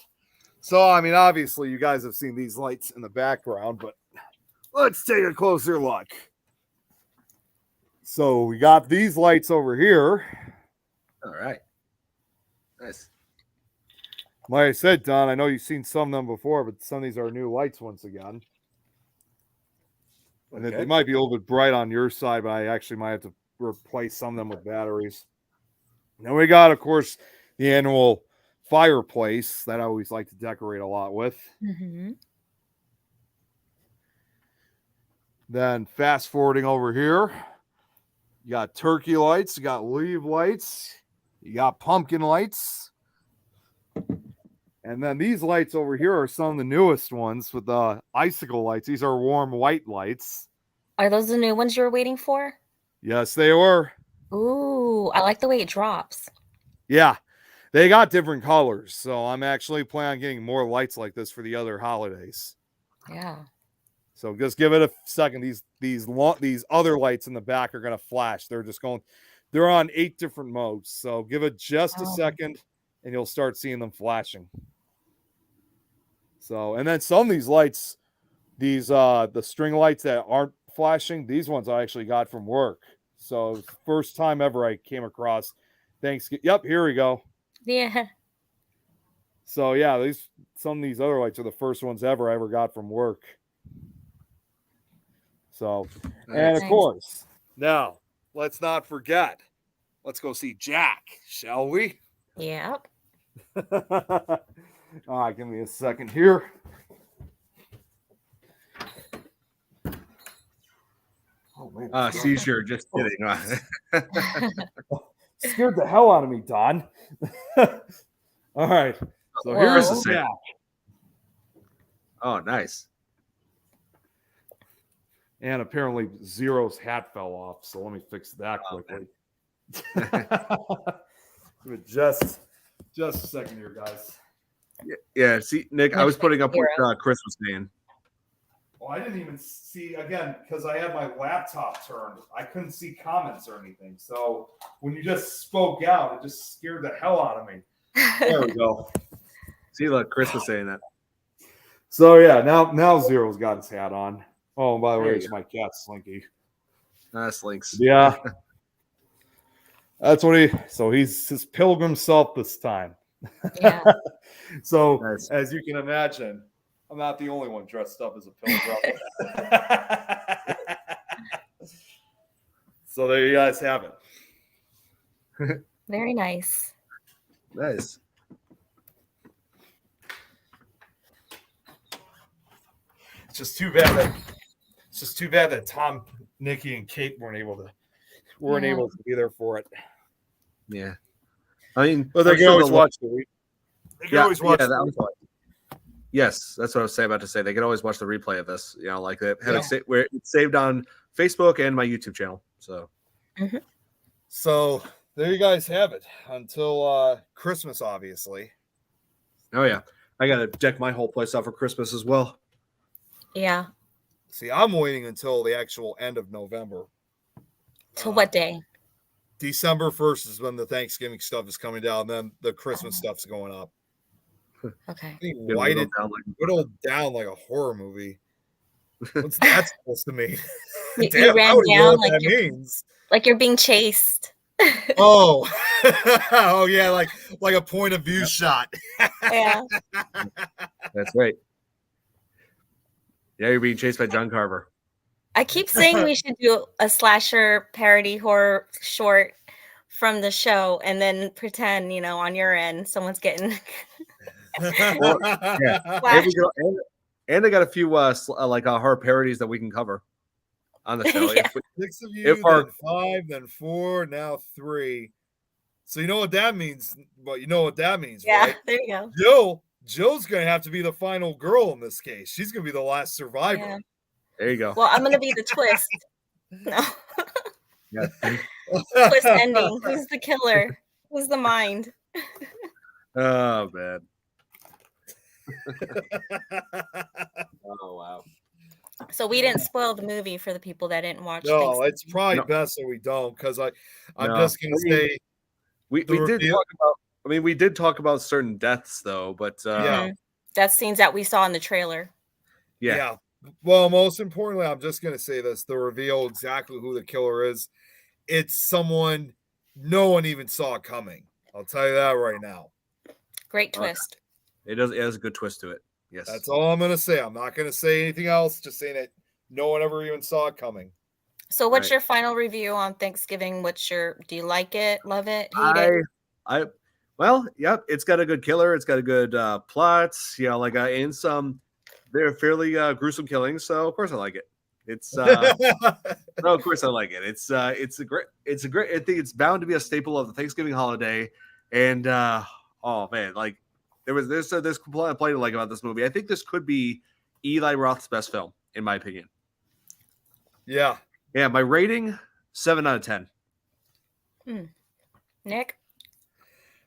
So I mean, obviously, you guys have seen these lights in the background, but let's take a closer look. So we got these lights over here. All right. Nice. Like I said, Don, I know you've seen some of them before, but some of these are new lights once again. And they might be a little bit bright on your side, but I actually might have to replace some of them with batteries. Then we got, of course, the annual fireplace that I always like to decorate a lot with. Mm-hmm. Then fast forwarding over here, you got turkey lights, you got leaf lights, you got pumpkin lights. And then these lights over here are some of the newest ones with the icicle lights. These are warm white lights. Are those the new ones you were waiting for? Yes, they were. Ooh, I like the way it drops. Yeah, they got different colors. So I'm actually planning on getting more lights like this for the other holidays. Yeah. So just give it a second. These other lights in the back are going to flash. They're on 8 different modes. So give it just a second and you'll start seeing them flashing. So, and then some of these lights, the string lights that aren't flashing. These ones I actually got from work. So it's the first time ever I came across Thanksgiving. Yep, here we go. Yeah. So yeah, some of these other lights are the first ones I ever got from work. So, and of Nice. course, now let's not forget. Let's go see Jack, shall we? Yep. All right, give me a second here. Oh man, Seizure. Just kidding. scared the hell out of me, Don. All right, so here's the Whoa. Jack. Oh, nice. And apparently Zero's hat fell off, so let me fix that quickly. just a second here, guys. Yeah. See, Nick, I was putting up what Hero. Chris was saying. Oh, I didn't even see, again, because I had my laptop turned. I couldn't see comments or anything. So when you just spoke out, it just scared the hell out of me. There we go. See, look, Chris was saying that. So yeah, now Zero's got his hat on. Oh, and by the way, There you it's my cat Slinky. Slinks. Yeah. That's what he's his pilgrim self this time. Yeah. So Nice. as you can imagine, I'm not the only one dressed up as a pilgrim. So there you guys have it. Very nice. Nice. It's just too bad that Tom, Nikki, and Kate weren't able to be there for it. Yeah. I mean, But they I'm can sure always they'll watch the They can Yeah, always watch yeah, the that was- replay. Yes, that's what I was about to say. They can always watch the replay of this. You know, like they have Yeah. where it's saved on Facebook and my YouTube channel. So So there you guys have it until Christmas, obviously. oh yeah. I gotta deck my whole place out for Christmas as well. Yeah. See, I'm waiting until the actual end of November. Till what day? December 1st is when the Thanksgiving stuff is coming down, then the Christmas stuff's going up. Okay. Being Get whited, whittled down like a horror movie. What's that supposed to mean? You Damn, I ran don't know down what like that means. you're being chased. Oh, oh yeah, like a point of view shot. Yeah. That's right. Yeah, you're being chased by John Carver. I keep saying we should do a slasher parody horror short from the show and then pretend, on your end, someone's getting Well, yeah. flashed. And I got a few horror parodies that we can cover on the show. Yeah. 6 of you, If our- then 5, then 4, now 3. So you know what that means? Well, you know what that means, Yeah, right? there you go. Jill's gonna have to be the final girl in this case. She's gonna be the last survivor. Yeah. There you go. Well, I'm gonna be the twist. No. Yeah. Twist ending. Who's the killer? Who's the mind? Oh man. Oh wow. So we didn't spoil the movie for the people that didn't watch. No, Thanksgiving. it's probably No. best that we don't, because I'm No. just gonna say We The did reveal- talk about. I mean, we did talk about certain deaths though, but Yeah. That's scenes that we saw in the trailer. yeah. Well, most importantly, I'm just gonna say this: the reveal exactly who the killer is. It's someone no one even saw coming. I'll tell you that right now. Great Okay. twist. It has a good twist to it. Yes. That's all I'm gonna say. I'm not gonna say anything else. Just saying that no one ever even saw it coming. So what's Right. your final review on Thanksgiving? Do you like it, love it, hate it? Well, yep, it's got a good killer. It's got a good plot. And some they're fairly gruesome killings. So of course I like it. It's no, of course I like it. It's a great. I think it's bound to be a staple of the Thanksgiving holiday. And oh man, like there's plenty to like about this movie. I think this could be Eli Roth's best film, in my opinion. Yeah. Yeah, my rating 7 out of 10. Nick?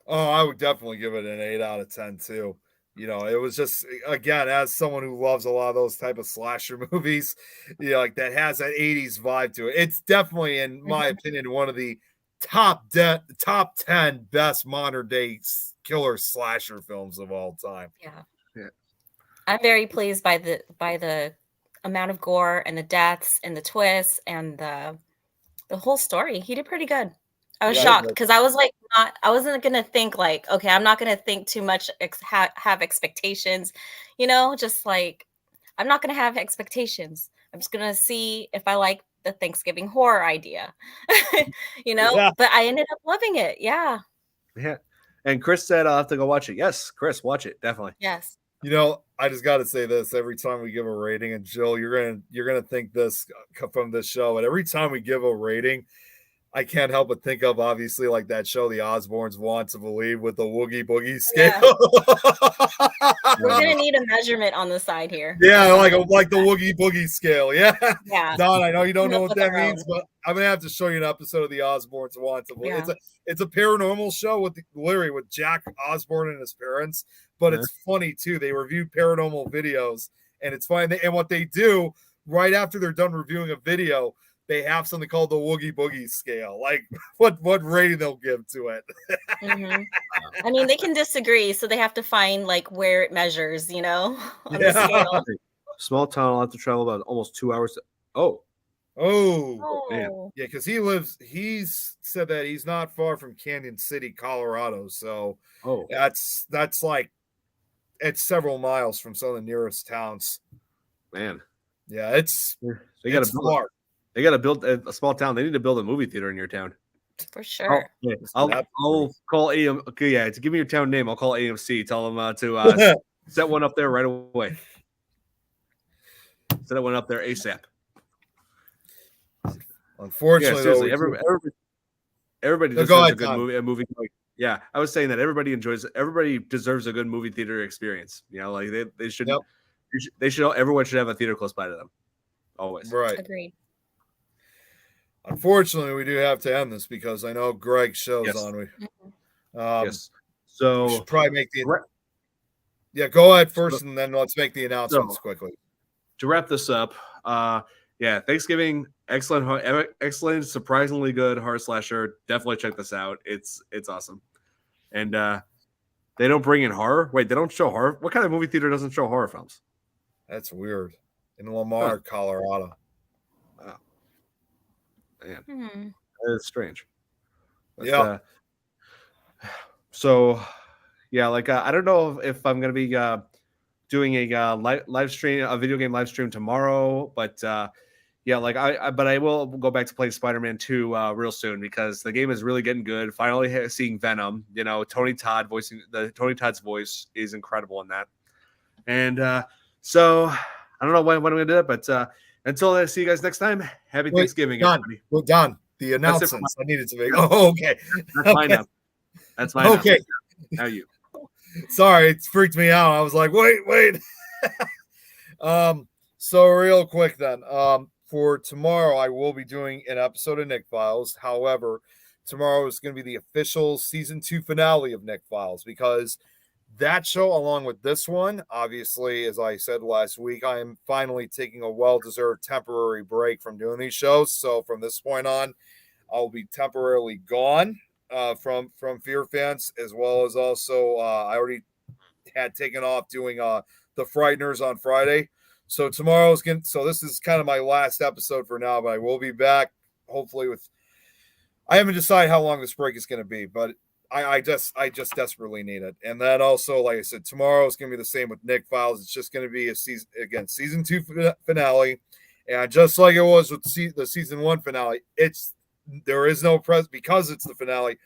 Oh, I would definitely give it an 8 out of 10 too. It was just, again, as someone who loves a lot of those type of slasher movies, like that has that 80s vibe to it. It's definitely, in my opinion, one of the top 10 best modern day killer slasher films of all time. Yeah. Yeah. I'm very pleased by the amount of gore and the deaths and the twists and the whole story. He did pretty good. I was shocked because I was like, I wasn't gonna think like, okay, I'm not gonna think too much, have expectations, just like I'm not gonna have expectations. I'm just gonna see if I like the Thanksgiving horror idea, Yeah. But I ended up loving it. Yeah. Yeah. And Chris said I'll have to go watch it. Yes, Chris, watch it. Definitely. Yes. I just got to say this every time we give a rating, and Jill, you're gonna think this from this show, but every time we give a rating, I can't help but think of obviously like that show, The Osbournes Want to Believe, with the Woogie Boogie scale. Yeah. We're gonna need a measurement on the side here. Yeah, like the Woogie Boogie scale. Yeah. Yeah. Don, I know you don't know what that means, but I'm gonna have to show you an episode of The Osbournes Want to Believe. Yeah. It's a paranormal show with Jack Osbourne and his parents, but it's funny too. They review paranormal videos, and it's funny. And what they do right after they're done reviewing a video, they have something called the Woogie Boogie scale. Like what rating they'll give to it. Mm-hmm. I mean, they can disagree, so they have to find like where it measures, on the scale. Small town, I'll have to travel about almost 2 hours. Oh, Oh. yeah, because he's said that he's not far from Canyon City, Colorado. So that's like it's several miles from some of the nearest towns. Man. Yeah, it's smart. They got to build a small town. They need to build a movie theater in your town. For sure. Yeah. I'll call AM. Okay, yeah, to give me your town name, I'll call AMC. Tell them to set one up there right away. Set one up there ASAP. Unfortunately, seriously, everybody deserves a good movie. Yeah, I was saying that everybody deserves a good movie theater experience. Like they should. Yep. Everyone should have a theater close by to them. Always. Right. Agreed. Unfortunately, we do have to end this because I know Greg's show's on. Yes. So we should probably make go ahead first, and then let's make the announcements quickly. To wrap this up, Thanksgiving, excellent, surprisingly good horror slasher. Definitely check this out. It's awesome. And they don't bring in horror. Wait, they don't show horror? What kind of movie theater doesn't show horror films? That's weird. In Lamar, Colorado. Wow. Man, it's strange. But, yeah. I don't know if I'm gonna be doing a live stream, a video game live stream tomorrow, but I will go back to play Spider-Man 2 real soon because the game is really getting good. Finally seeing Venom. Tony Todd's voice is incredible in that. And so I don't know when I'm gonna do it, but until I see you guys next time, happy Thanksgiving, everybody. Well, Don, the announcements I needed to make. Oh, okay. That's mine now. That's mine. Okay. Now you. Sorry, it freaked me out. I was like, wait. So real quick then. For tomorrow, I will be doing an episode of Nick Files. However, tomorrow is going to be the official season 2 finale of Nick Files because that show, along with this one, obviously, as I said last week, I am finally taking a well-deserved temporary break from doing these shows. So from this point on, I'll be temporarily gone from FearFans, as well as also I already had taken off doing the Frighteners on Friday. So this is kind of my last episode for now, but I will be back hopefully I haven't decided how long this break is going to be, but I just desperately need it. And then also, like I said, tomorrow is going to be the same with Nick Files. It's just going to be a season 2 finale. And just like it was with the season 1 finale, there is no because it's the finale.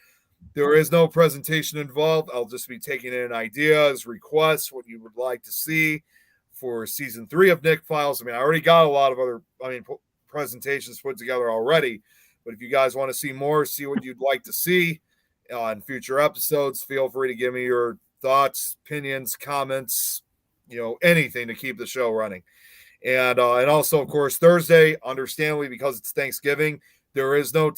There is no presentation involved. I'll just be taking in ideas, requests, what you would like to see for season 3 of Nick Files. I mean, I already got a lot of other, presentations put together already. But if you guys want to see more, see what you'd like to see on future episodes, feel free to give me your thoughts, opinions, comments, anything to keep the show running. And also, of course, Thursday, understandably, because it's Thanksgiving, there is no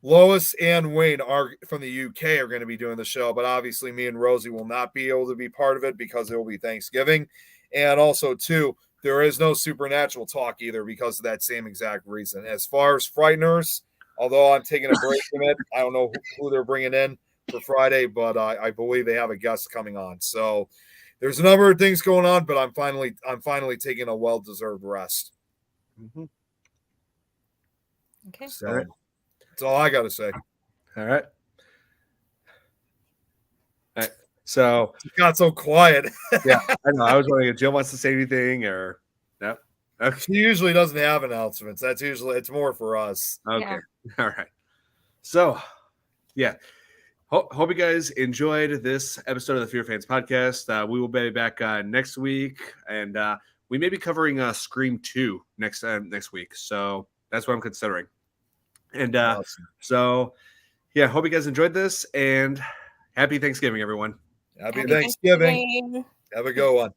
Lois and Wayne are from the UK are going to be doing the show, but obviously me and Rosie will not be able to be part of it because it will be Thanksgiving. And also, too, there is no Supernatural talk either because of that same exact reason. As far as Frighteners, although I'm taking a break from it, I don't know who they're bringing in, for Friday, but I believe they have a guest coming on. So there's a number of things going on, but I'm finally taking a well-deserved rest. Mm-hmm. Okay. So All right. that's all I got to say. All right. All right. So It got so quiet. yeah, I know. I was wondering if Jill wants to say anything or no. Okay. She usually doesn't have announcements. It's more for us. Okay. Yeah. All right. So, yeah. Hope you guys enjoyed this episode of the Fear Fans podcast. We will be back next week, and we may be covering Scream 2 next week. So that's what I'm considering. And Awesome. so, yeah, hope you guys enjoyed this, and happy Thanksgiving, everyone. Happy Thanksgiving. Thanksgiving. Have a good one.